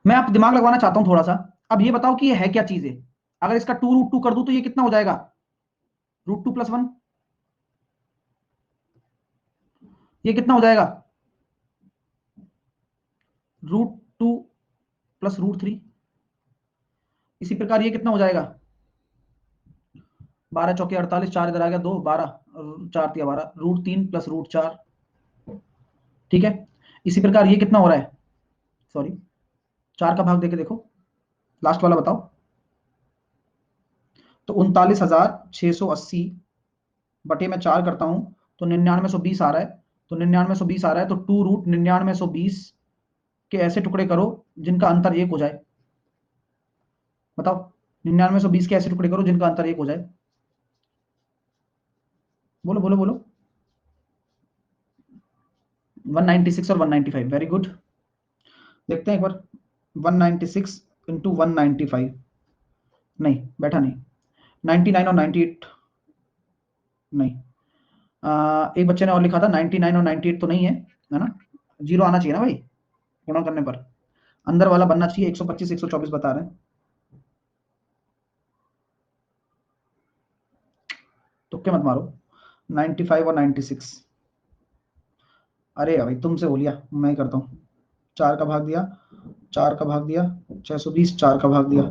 मैं आप दिमाग लगवाना चाहता हूं थोड़ा सा। अब ये बताओ कि ये है क्या चीज है? अगर इसका 2√2 कर दूं तो ये कितना हो जाएगा? √2 + 1, ये कितना हो जाएगा? √2 + √3। इसी प्रकार ये कितना हो जाएगा? 12×4 = 48, 4 इधर आ गया, 2 12, 4×3 = 12, √3 + √4, ठीक है? इसी प्रकार ये कितना हो रहा है? सॉरी, 4 का भाग देके देखो, लास्ट वाला बताओ। तो 39,680 बटे में 4 करता हूं तो 9920 आ रहा है। तो 9920 आ रहा है, तो 2√9920 के ऐसे टुकड़े करो जिनका अंतर 1 हो जाए। बताओ, 9920 के ऐसे टुकड़े करो जिनका अंतर 1 हो जाए। बोलो बोलो बोलो। 196 और 195, वेरी गुड। देखते हैं एक बार। 196 इंटू 195, नहीं बैठा नहीं। 99 और 98, नहीं। एक बच्चे ने और लिखा था 99 और 98 तो नहीं है ना? जीरो आना चाहिए ना भाई गुणा करने पर, अंदर वाला बनना चाहिए। 125 124 बता रहे हैं, तुक्के मत मारो। 95 और 96, अरे भाई तुमसे हो लिया, मैं ही करता हूँ। 4 का भाग दिया, 4 का भाग दिया, 620, 4 का भाग दिया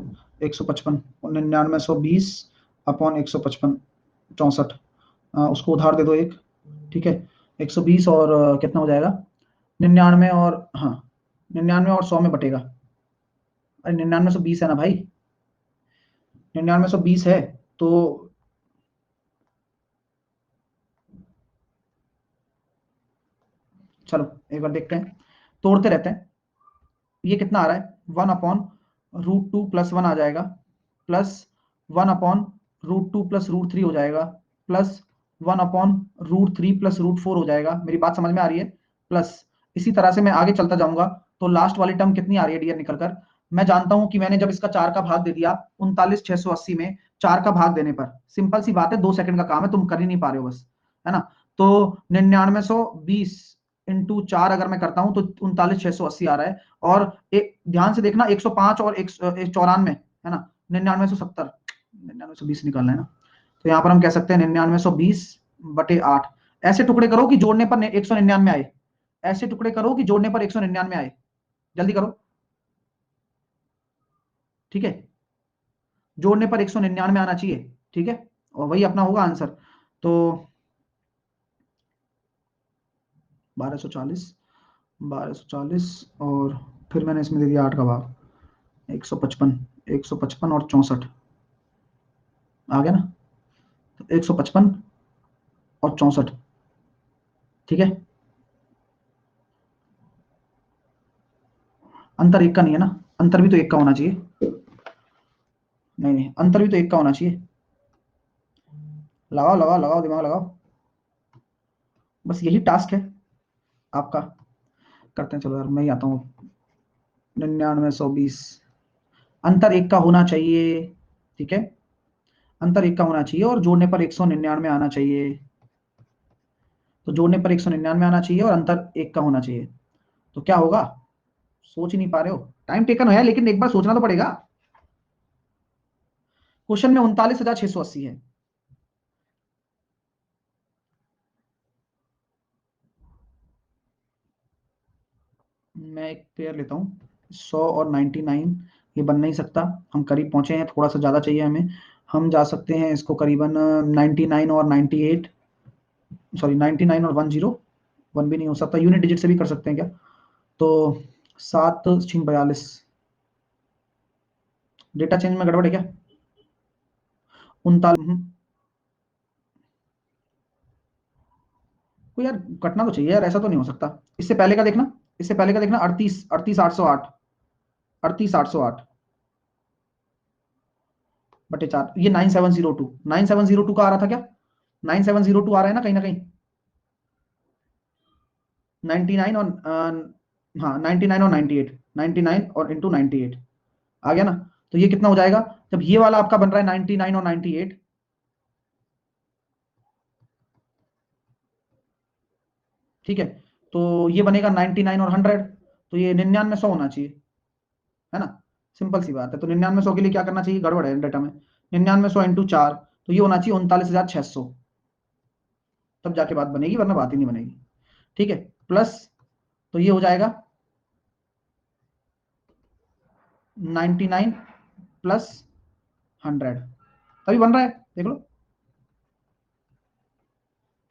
155, 9920 अपॉन 155, 64। उसको उधार दे दो एक, ठीक है? 120 और कितना हो जाएगा? 99 और, हाँ 99 और 100 में बटेगा। अरे 9920 है ना भाई, 9920 है तो चलो एक बार देखते हैं, तोड़ते रहते हैं। ये कितना आ रहा है? 1/√2 + 1 आ जाएगा, प्लस 1/√2 + √3 हो जाएगा, प्लस 1/√3 + √4 हो जाएगा। मेरी बात समझ में आ रही है? प्लस इसी तरह से मैं आगे चलता जाऊंगा तो लास्ट वाली टर्म कितनी आ रही है डियर निकलकर? मैं जानता हूं कि मैंने जब इसका 4 का भाग दे दिया 39,680 में 4 का भाग देने पर, सिंपल सी बात है, 2 सेकंड का काम है, तुम कर ही नहीं पा रहे हो बस, है ना? तो 9920 इंटू 4 अगर मैं करता हूं तो 39,680 आ रहा है। और एक ध्यान से देखना, 105 और 94 है ना, 9970, 9920 निकालना है ना, तो यहां पर हम कह सकते हैं 9920/8। ऐसे टुकड़े करो कि जोड़ने पर 199 आए, ऐसे टुकड़े करो कि जोड़ने पर 199 आए, जल्दी करो, ठीक है? जोड़ने पर 199 आना चाहिए, ठीक है? और वही अपना होगा आंसर। तो 1240, 1240, और फिर मैंने इसमें दे दिया 8 का भाग, 155, 155 और 64 आ गया ना? तो 155 और 64, ठीक है? अंतर 1 का नहीं है ना? अंतर भी तो 1 का होना चाहिए। नहीं नहीं, अंतर भी तो 1 का होना चाहिए। लगाओ लगाओ लगाओ, दिमाग लगाओ, बस यही टास्क है आपका। करते हैं, चलो यार मैं ही आता हूँ। 9920, अंतर 1 का होना चाहिए, ठीक है? अंतर 1 का होना चाहिए और जोड़ने पर 199 आना चाहिए। तो जोड़ने पर 199 आना चाहिए और अंतर 1 का होना चाहिए। तो क्या होगा? सोच ही नहीं पा रहे हो, टाइम टेकन है लेकिन एक बार सोचना तो पड़ेगा। क्वेश्चन में 39,680 है। मैं एक पेयर लेता हूँ, 100 और 99, ये बन नहीं सकता, हम करीब पहुंचे हैं, थोड़ा सा ज़्यादा चाहिए हमें। हम जा सकते हैं इसको करीबन 99 और 98, सॉरी 99 और 10, 1 भी नहीं हो सकता, यूनिट डिजिट से भी कर सकते हैं क्या? तो 7 6 42, डेटा चेंज में गड़बड़ है क्या? 39, कोई यार कटना तो चाहिए यार, ऐसा तो नहीं हो सकता। इससे पहले का देखना, इससे पहले का देखना, 38, 38,808, 38,808 बटे 4, ये 9702, 9702 का आ रहा था क्या? 9702 आ रहा है ना कहीं ना कहीं, 99 और हाँ 99 और 98, 99 और इंटू 98 आ गया ना? तो ये कितना हो जाएगा जब ये वाला आपका बन रहा है 99 और 98, ठीक है? तो ये बनेगा 99 और 100, तो ये 99 100 होना चाहिए, है ना? सिंपल सी बात है। तो 99 100 के लिए क्या करना चाहिए, गड़बड़ है डेटा में, 99 100 इंटू 4, तो ये होना चाहिए 39,600, तब जाके बात बनेगी, वरना बात ही नहीं बनेगी। ठीक है, प्लस, तो ये हो जाएगा 99 प्लस 100, तभी बन रहा है, देख लो।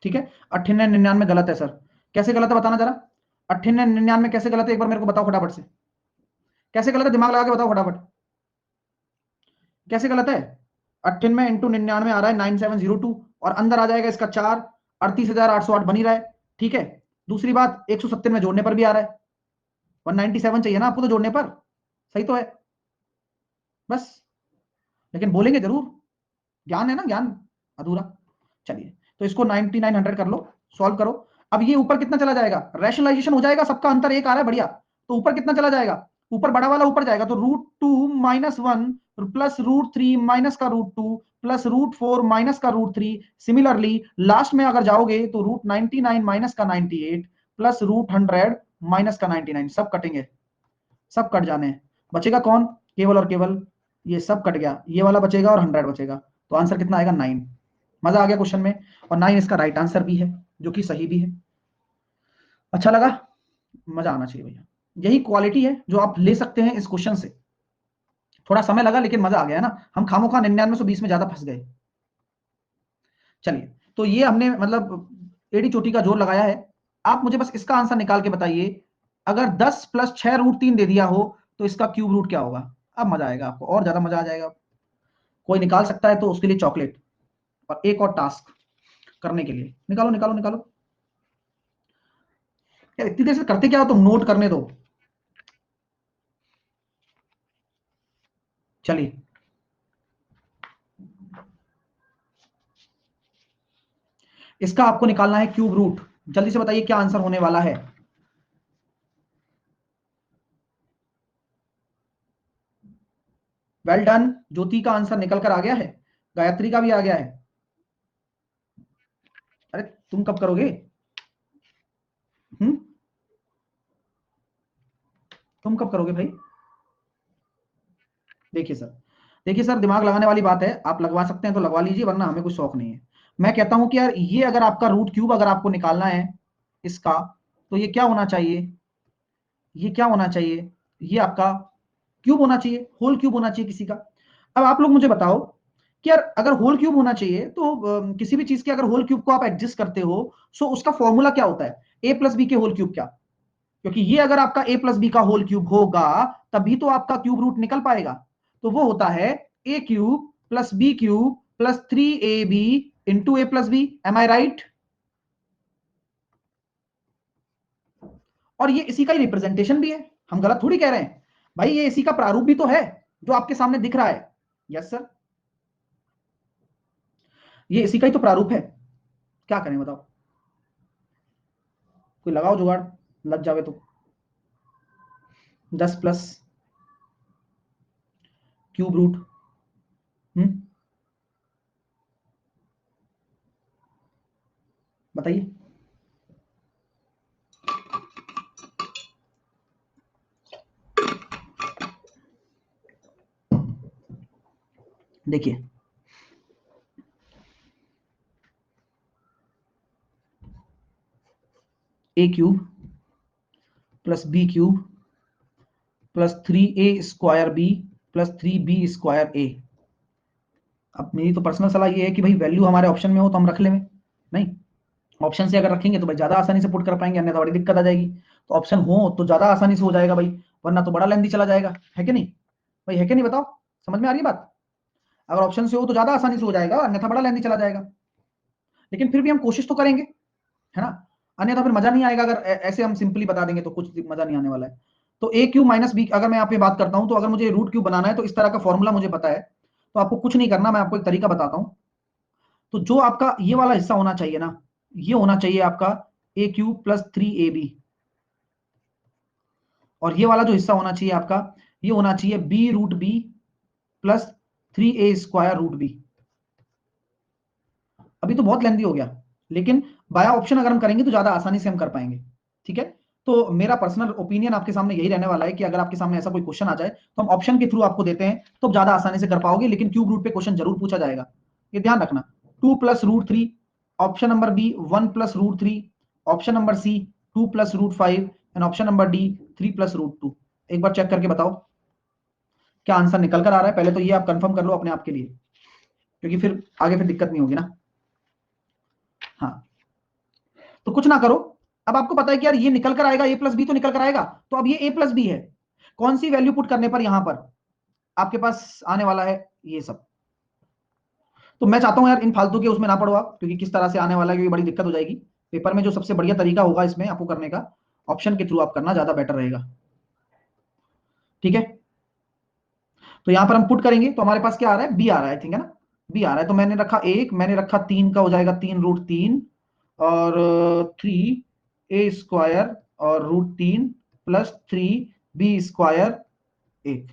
ठीक है, 98 99 गलत है सर, कैसे गलत है बताना जरा, 98 99 कैसे गलत है, एक बार मेरे को बताओ फटाफट से, कैसे गलत है, दिमाग लगा के बताओ फटाफट, कैसे गलत है? 98 इंटू 99 आ रहा है 9702, और अंदर आ जाएगा इसका 4, 38,808 बन ही रहा है। ठीक है, दूसरी बात, 170 में जोड़ने पर भी आ रहा है, 197 चाहिए ना आपको तो जोड़ने पर, सही तो है बस, लेकिन बोलेंगे जरूर, ज्ञान है ना, ज्ञान अधूरा। चलिए, तो इसको 9900 कर लो, सॉल्व करो। अब ये ऊपर कितना चला जाएगा, रैशनलाइजेशन हो जाएगा, सबका अंतर एक आ रहा है, बढ़िया। तो ऊपर कितना चला जाएगा, ऊपर बड़ा वाला ऊपर जाएगा, तो √2 -1 प्लस √3 माइनस का √2 प्लस √4 माइनस का √3। सिमिलरली लास्ट में अगर जाओगे तो √99 माइनस का 98 प्लस √100 माइनस का 99, सब कटेंगे, सब कट जाने हैं, बचेगा कौन, केवल और केवल ये सब कट गया, ये वाला बचेगा और 100 बचेगा, तो आंसर कितना आएगा, 9। मजा आ गया क्वेश्चन में, और 9 इसका राइट आंसर भी है, जो कि सही भी है। अच्छा लगा, मजा आना चाहिए भैया, यही क्वालिटी है जो आप ले सकते हैं इस क्वेश्चन से। थोड़ा समय लगा लेकिन मजा आ गया ना, हम खामोखा 9920 में ज्यादा फंस गए। चलिए, तो ये हमने मतलब एडी चोटी का जोर लगाया है। आप मुझे बस इसका आंसर निकाल के बताइए, अगर 10 प्लस 6 √3 दे दिया हो तो इसका क्यूब रूट क्या होगा? अब मजा आएगा आपको, और ज्यादा मजा आ जाएगा। कोई निकाल सकता है तो उसके लिए चॉकलेट, और एक और टास्क करने के लिए, निकालो निकालो निकालो। यार इतनी देर से करते क्या हो तुम, नोट करने दो। चलिए, इसका आपको निकालना है क्यूब रूट, जल्दी से बताइए क्या आंसर होने वाला है। वेल डन, ज्योति का आंसर निकल कर आ गया है, गायत्री का भी आ गया है। अरे तुम कब करोगे? हम्म, तुम कब करोगे भाई? देखिए सर, देखिए सर, दिमाग लगाने वाली बात है, आप लगवा सकते हैं तो लगवा लीजिए, वरना हमें कोई शौक नहीं है। मैं कहता हूं कि यार ये अगर आपका रूट क्यूब अगर आपको निकालना है इसका, तो ये क्या होना चाहिए, ये क्या होना चाहिए, ये आपका क्यूब होना चाहिए, होल क्यूब होना चाहिए किसी का। अब आप लोग मुझे बताओ कि यार अगर होल क्यूब होना चाहिए तो किसी भी चीज के अगर होल क्यूब को आप एडजस्ट करते हो, सो उसका फॉर्मूला क्या होता है, ए प्लस बी के होल क्यूब क्या? क्योंकि ये अगर आपका ए प्लस बी का होल क्यूब होगा तभी तो आपका क्यूब रूट निकल पाएगा। तो वो होता है A cube plus B cube plus 3ab into A plus B, am I right? और ये इसी का ही रिप्रेजेंटेशन भी है, हम गलत थोड़ी कह रहे हैं भाई, ये इसी का प्रारूप भी तो है जो आपके सामने दिख रहा है। यस सर, ये इसी का ही तो प्रारूप है, क्या करें बताओ, कोई लगाओ जुगाड़, लग जावे तो। 10 प्लस क्यूब रूट, बताइए। देखिए A cube plus B cube plus 3a² B plus 3b² A. अब मेरी तो पर्सनल सलाह ये है कि भाई वैल्यू हमारे ऑप्शन में हो तो हम रख लें, नहीं ऑप्शन से अगर रखेंगे तो भाई ज्यादा आसानी से पुट कर पाएंगे, अन्यथा बड़ी दिक्कत आ जाएगी। तो ऑप्शन हो तो ज्यादा आसानी से हो जाएगा भाई, वरना तो बड़ा लेंथी चला जाएगा, है कि नहीं भाई, है कि नहीं बताओ, समझ में आ रही है बात? अगर ऑप्शन से हो तो ज्यादा आसानी से हो जाएगा, अन्यथा बड़ा लेंथी चला जाएगा। लेकिन फिर भी हम कोशिश तो करेंगे, है ना, अन्यथा फिर मजा नहीं आएगा। अगर ऐसे हम सिंपली बता देंगे तो कुछ मजा नहीं आने वाला है। तो ए क्यू माइनस बी, अगर मैं यहाँ पे बात करता हूं तो अगर मुझे रूट क्यू बनाना है तो इस तरह का फॉर्मूला मुझे पता है, तो आपको कुछ नहीं करना, मैं आपको एक तरीका बताता हूं। तो जो आपका ये वाला हिस्सा होना चाहिए ना, ये होना चाहिए आपका ए क्यू प्लस 3ab, और ये वाला जो हिस्सा होना चाहिए आपका, ये होना चाहिए b root B plus 3a² root b. अभी तो बहुत लेंथी हो गया, लेकिन बाया ऑप्शन अगर हम करेंगे तो ज्यादा आसानी से हम कर पाएंगे, ठीक है। तो मेरा पर्सनल ओपिनियन आपके सामने यही रहने वाला है कि अगर आपके सामने ऐसा कोई क्वेश्चन आ जाए तो हम ऑप्शन के थ्रू आपको देते हैं, तो ज्यादा आसानी से कर पाओगे, लेकिन क्यूब रूट पे क्वेश्चन जरूर पूछा जाएगा, ये ध्यान रखना। 2+√3, option number b 1+√3, option number c 2+√5 and option number d 3+√2। एक बार चेक करके बताओ क्या आंसर निकल कर आ रहा है, पहले तो ये आप कंफर्म कर लो अपने आप के लिए, क्योंकि फिर आगे फिर दिक्कत नहीं होगी ना। हाँ, तो कुछ ना करो, अब आपको पता है कि यार ये निकल कर आएगा, ए प्लस बी तो निकल कर आएगा, तो अब ये ए प्लस बी है, कौन सी वैल्यू पुट करने पर यहां पर आपके पास आने वाला है ये सब। तो मैं चाहता हूं यार इन फालतू के उसमें ना पड़ो आप, क्योंकि किस तरह से आने वाला है क्योंकि बड़ी दिक्कत हो जाएगी पेपर में। जो सबसे बढ़िया तरीका होगा इसमें आपको करने का, ऑप्शन के थ्रू आप करना ज्यादा बेटर रहेगा, ठीक है। तो यहां पर हम पुट करेंगे तो हमारे पास क्या आ रहा है, बी आ रहा है, ठीक है ना, बी आ रहा है। तो मैंने रखा एक, मैंने रखा 3 का हो जाएगा 3√3 और 3a² और √3 प्लस 3b² 1।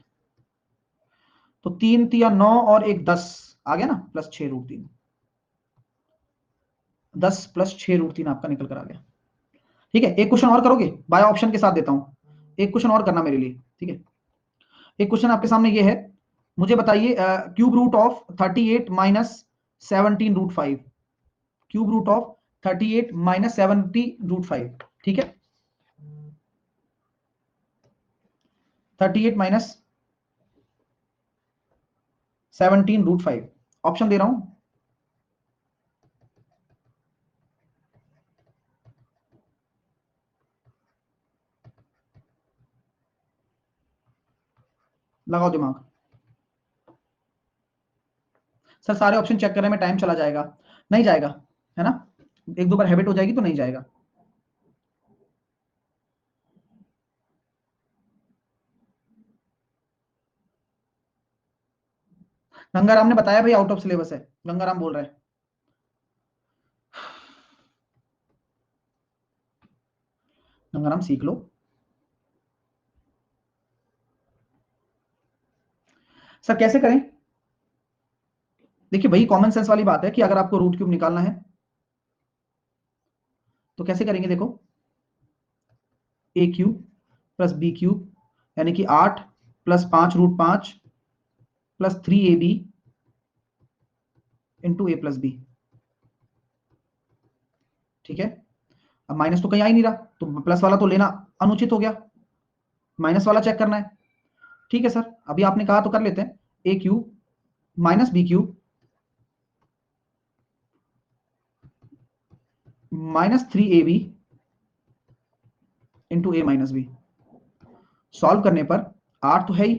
तो 3×3 = 9 और 1 10 आ गया ना, प्लस 6√3, 10 प्लस 6√3 आपका निकल कर आ गया, ठीक है। एक क्वेश्चन और करोगे, बाय ऑप्शन के साथ देता हूं, एक क्वेश्चन और करना मेरे लिए, ठीक है। एक क्वेश्चन आपके सामने ये है, मुझे बताइए cube root of 38 minus 17√5, cube root of 38 minus 70√5, ठीक है, 38 माइनस 17√5। ऑप्शन दे रहा हूं, लगाओ दिमाग। सर सारे ऑप्शन चेक करने में टाइम चला जाएगा, नहीं जाएगा, है ना, एक दो बार हैबिट हो जाएगी तो नहीं जाएगा। गंगाराम ने बताया भाई आउट ऑफ सिलेबस है, गंगाराम बोल रहे हैं। गंगाराम सीख लो। सर कैसे करें, देखिए वही कॉमन सेंस वाली बात है कि अगर आपको रूट क्यूब निकालना है तो कैसे करेंगे, देखो ए क्यूब प्लस बी क्यूब यानी कि 8 plus 5√5 plus 3ab into A plus B, ठीक है। अब माइनस तो कहीं आ ही नहीं रहा, तो प्लस वाला तो लेना अनुचित हो गया, माइनस वाला चेक करना है, ठीक है सर। अभी आपने कहा तो कर लेते हैं, A cube minus B cube minus 3ab into A minus B. Solve करने पर 8 तो है ही,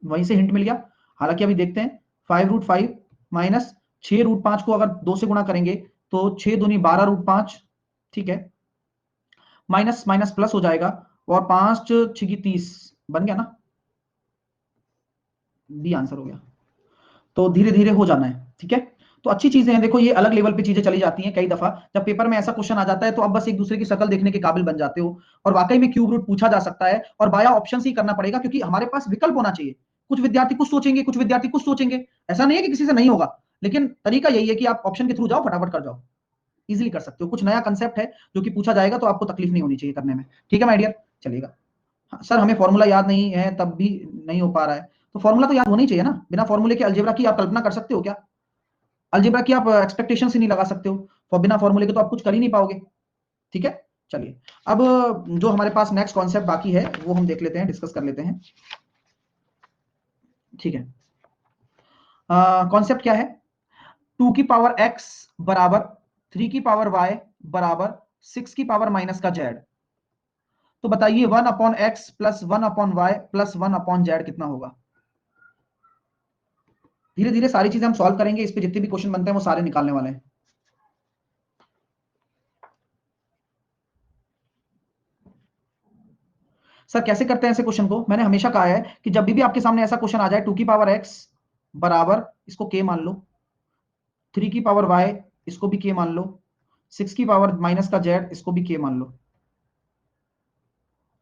वहीं से हिंट मिल गया। हालांकि अभी देखते हैं, 5√5 माइनस 6√5 को अगर 2 से गुणा करेंगे तो 6 दूनी 12√5, ठीक है, माइनस माइनस प्लस हो जाएगा और 5 6 30 बन गया ना, बी आंसर हो गया। तो धीरे धीरे हो जाना है, ठीक है। तो अच्छी चीजें हैं, देखो ये अलग लेवल पे चीजें चली जाती हैं कई दफा, जब पेपर में ऐसा क्वेश्चन आ जाता है तो आप बस एक दूसरे की शक्ल देखने के काबिल बन जाते हो, और वाकई में क्यूब रूट पूछा जा सकता है, और बाया ऑप्शन ही करना पड़ेगा, क्योंकि हमारे पास विकल्प होना चाहिए। कुछ विद्यार्थी कुछ सोचेंगे, कुछ विद्यार्थी कुछ सोचेंगे, ऐसा नहीं है कि किसी से नहीं होगा, लेकिन तरीका यही है कि आप ऑप्शन के थ्रू जाओ, फटाफट कर जाओ, इजीली कर सकते हो। कुछ नया कंसेप्ट है जो कि पूछा जाएगा तो आपको तकलीफ नहीं होनी चाहिए करने में, ठीक है माय डियर, चलेगा। हाँ, सर हमें फॉर्मूला याद नहीं है तब भी नहीं हो पा रहा है, तो फॉर्मूला तो याद होना ही चाहिए ना। बिना फॉर्मूले के अलजेब्रा की आप कल्पना कर सकते हो क्या? अलजेब्रा की आप एक्सपेक्टेशन से नहीं लगा सकते हो, और बिना फॉर्मूले के तो आप कुछ कर ही नहीं पाओगे। ठीक है, चलिए अब जो हमारे पास नेक्स्ट कॉन्सेप्ट बाकी है वो हम देख लेते हैं, डिस्कस कर लेते हैं। ठीक है, कॉन्सेप्ट क्या है? 2 की पावर x बराबर 3 की पावर y बराबर 6 की पावर माइनस का z। तो बताइए 1 upon x plus 1 upon y plus 1 upon z कितना होगा? धीरे धीरे सारी चीजें हम सॉल्व करेंगे, इस पे जितने भी क्वेश्चन बनते हैं वो सारे निकालने वाले हैं। सर कैसे करते हैं ऐसे क्वेश्चन को? मैंने हमेशा कहा है कि जब भी आपके सामने ऐसा क्वेश्चन आ जाए 2 की पावर x बराबर, इसको k मान लो, 3 की पावर y इसको भी k मान लो, 6 की पावर माइनस का z इसको भी k मान लो।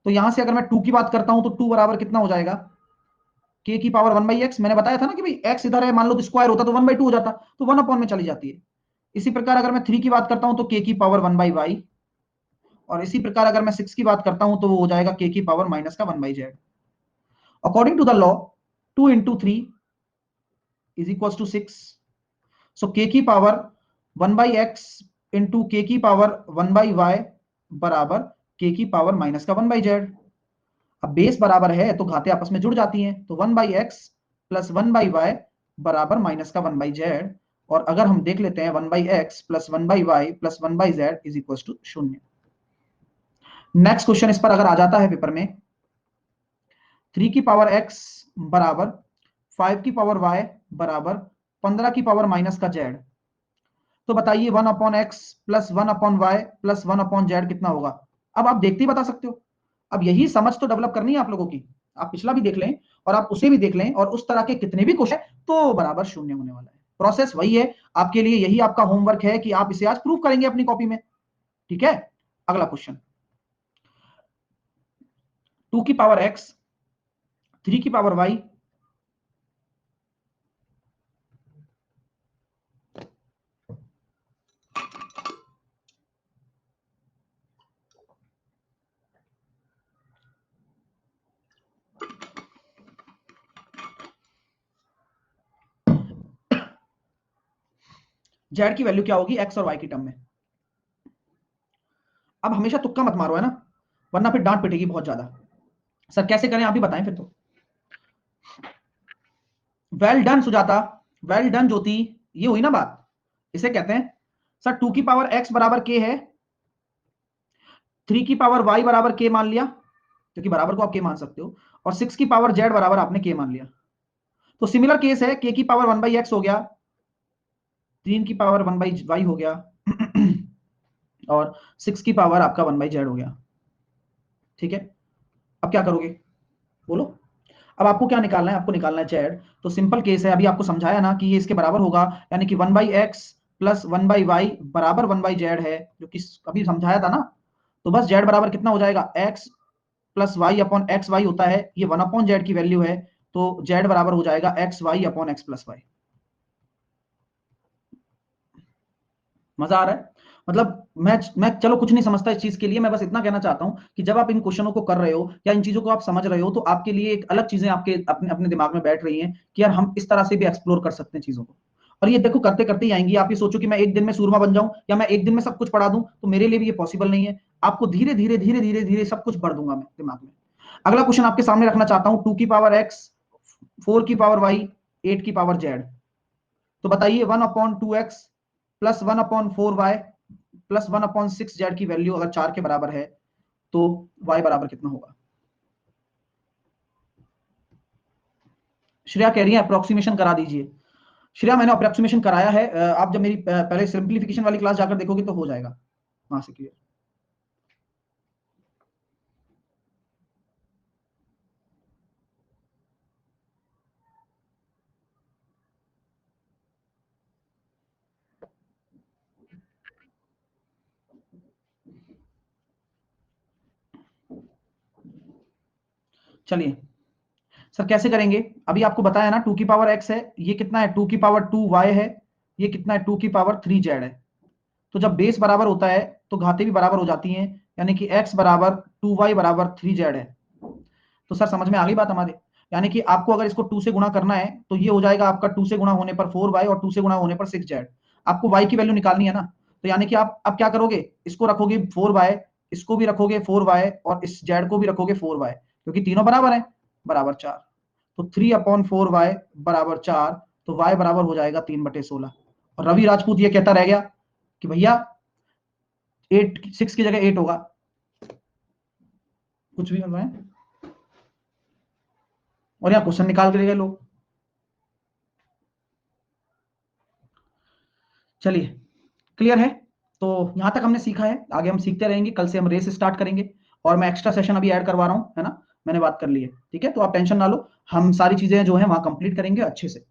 तो यहां से अगर मैं 2 की बात करता हूं तो 2 बराबर कितना हो जाएगा? k की पावर 1/x। मैंने बताया था ना कि भाई x इधर है, मान लो तो स्क्वायर होता तो 1/2 हो जाता, तो 1 अपॉन में चली जाती है। इसी प्रकार अगर मैं 3 की बात करता हूं तो k की पावर 1/y, और इसी प्रकार अगर मैं 6 की बात करता हूं तो वो हो जाएगा k की पावर माइनस का 1/z। According to the law 2 into 3 is equals to 6। So k की पावर 1/x इंटू k की पावर 1/y बराबर k की पावर माइनस का 1/z। अब बेस बराबर है तो घाते आपस में जुड़ जाती हैं, तो 1/x प्लस 1/y बराबर माइनस का 1/z। और अगर हम देख लेते हैं 1/x plus 1/y plus 1/z is equal to 0। Next question इस पर अगर आ जाता है पेपर में, 3 की पावर x बराबर 5 की पावर y बराबर 15 की पावर माइनस का z। तो बताइए 1 upon x plus 1 upon y plus 1 upon z कितना होगा? अब आप देखते ही बता सकते हो। अब यही समझ तो डेवलप करनी है आप लोगों की। आप पिछला भी देख लें और आप उसे भी देख लें, और उस तरह के कितने भी क्वेश्चन तो बराबर शून्य होने वाला है। प्रोसेस वही है आपके लिए, यही आपका होमवर्क है कि आप इसे आज प्रूव करेंगे अपनी कॉपी में। ठीक है, अगला क्वेश्चन, 2 की पावर एक्स 3 की पावर वाई जेड की वैल्यू क्या होगी एक्स और वाई की टर्म में? अब हमेशा तुक्का मत मारो, है ना, वरना फिर डांट पिटेगी बहुत ज्यादा। सर कैसे करें आप भी बताएं फिर तो। Well done Sujata, well done Jyoti, ये हुई ना बात। इसे कहते हैं सर 2 की पावर x बराबर k है, 3 की पावर y बराबर k मान लिया, क्योंकि बराबर को आप k मान सकते हो, और 6 की पावर z बराबर आपने k मान लिया। तो सिमिलर केस है, k की पावर 1/x हो गया, 3 की पावर 1/y हो गया और 6 की पावर आपका 1/z हो गया। ठीक है, अब क्या करोगे बोलो? अब आपको क्या निकालना है? आपको निकालना है जेड। तो सिंपल केस है, अभी आपको समझाया ना कि ये इसके बराबर होगा, यानी कि 1/x प्लस 1/y बराबर 1/z है, जो कि अभी समझाया था ना। तो बस जेड बराबर कितना हो जाएगा? x plus y upon x y होता है, ये 1 अपॉन जेड की वैल्यू है, तो जेड बराबर हो जाएगा x y upon x plus y. मजा आ रहा है? मतलब मैं चलो कुछ नहीं समझता इस चीज के लिए, मैं बस इतना कहना चाहता हूं कि जब आप इन क्वेश्चनों को कर रहे हो या इन चीजों को आप समझ रहे हो, तो आपके लिए एक अलग चीजें आपके अपने अपने दिमाग में बैठ रही हैं कि यार हम इस तरह से भी एक्सप्लोर कर सकते हैं चीजों को। और ये देखो करते करते ही आएंगी। आप ये सोचो कि मैं एक दिन में सूरमा बन जाऊं या मैं एक दिन में सब कुछ पढ़ा दूं, तो मेरे लिए भी ये पॉसिबल नहीं है। आपको धीरे धीरे धीरे धीरे धीरे सब कुछ भर दूंगा मैं दिमाग में। अगला क्वेश्चन आपके सामने रखना चाहता हूं, 2 की पावर एक्स 4 की पावर वाई 8 की पावर जेड। तो बताइए 1/2x plus 1/4y plus 1/6 Z की वैल्यू अगर 4 के बराबर है, तो y बराबर कितना होगा? श्रेया कह रही है अप्रोक्सीमेशन करा दीजिए। श्रेया मैंने अप्रोक्सीमेशन कराया है, आप जब मेरी पहले सिंप्लीफिकेशन वाली क्लास जाकर देखोगे तो हो जाएगा वहां से क्लियर। चलिए सर कैसे करेंगे? अभी आपको बताया ना 2 की पावर x है, ये कितना है 2 की पावर 2y है, ये कितना है 2 की पावर 3z है। तो जब बेस बराबर होता है तो घाते भी बराबर हो जाती हैं, यानी कि x बराबर 2y बराबर 3z है। तो सर समझ में आ गई बात हमारे? यानी कि आपको अगर इसको 2 से गुणा करना है तो ये हो जाएगा आपका 2 से गुणा होने पर 4y और 2 से गुणा होने पर 6z। आपको y की वैल्यू निकालनी है ना, तो यानी कि आप अब क्या करोगे, इसको रखोगे 4y, इसको भी रखोगे 4y और इस z को भी रखोगे 4y, क्योंकि तीनों बराबर है, बराबर 4। तो 3/4y बराबर 4, तो y बराबर हो जाएगा 3/16। और रवि राजपूत ये कहता रह गया कि भैया 6 की जगह 8 होगा, कुछ भी है। और यहाँ क्वेश्चन निकाल के ले गए लोग। चलिए, क्लियर है। तो यहां तक हमने सीखा है, आगे हम सीखते रहेंगे। कल से हम रेस स्टार्ट करेंगे और मैं एक्स्ट्रा सेशन अभी ऐड करवा रहा हूं, है ना, मैंने बात कर ली है, ठीक है। तो आप टेंशन ना लो, हम सारी चीजें जो है वहां कंप्लीट करेंगे अच्छे से,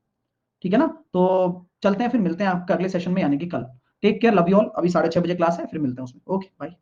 ठीक है ना। तो चलते हैं, फिर मिलते हैं आपके अगले सेशन में, यानी कि कल। Take care, love you all. अभी 6:30 बजे क्लास है, फिर मिलते हैं उसमें। Okay bye.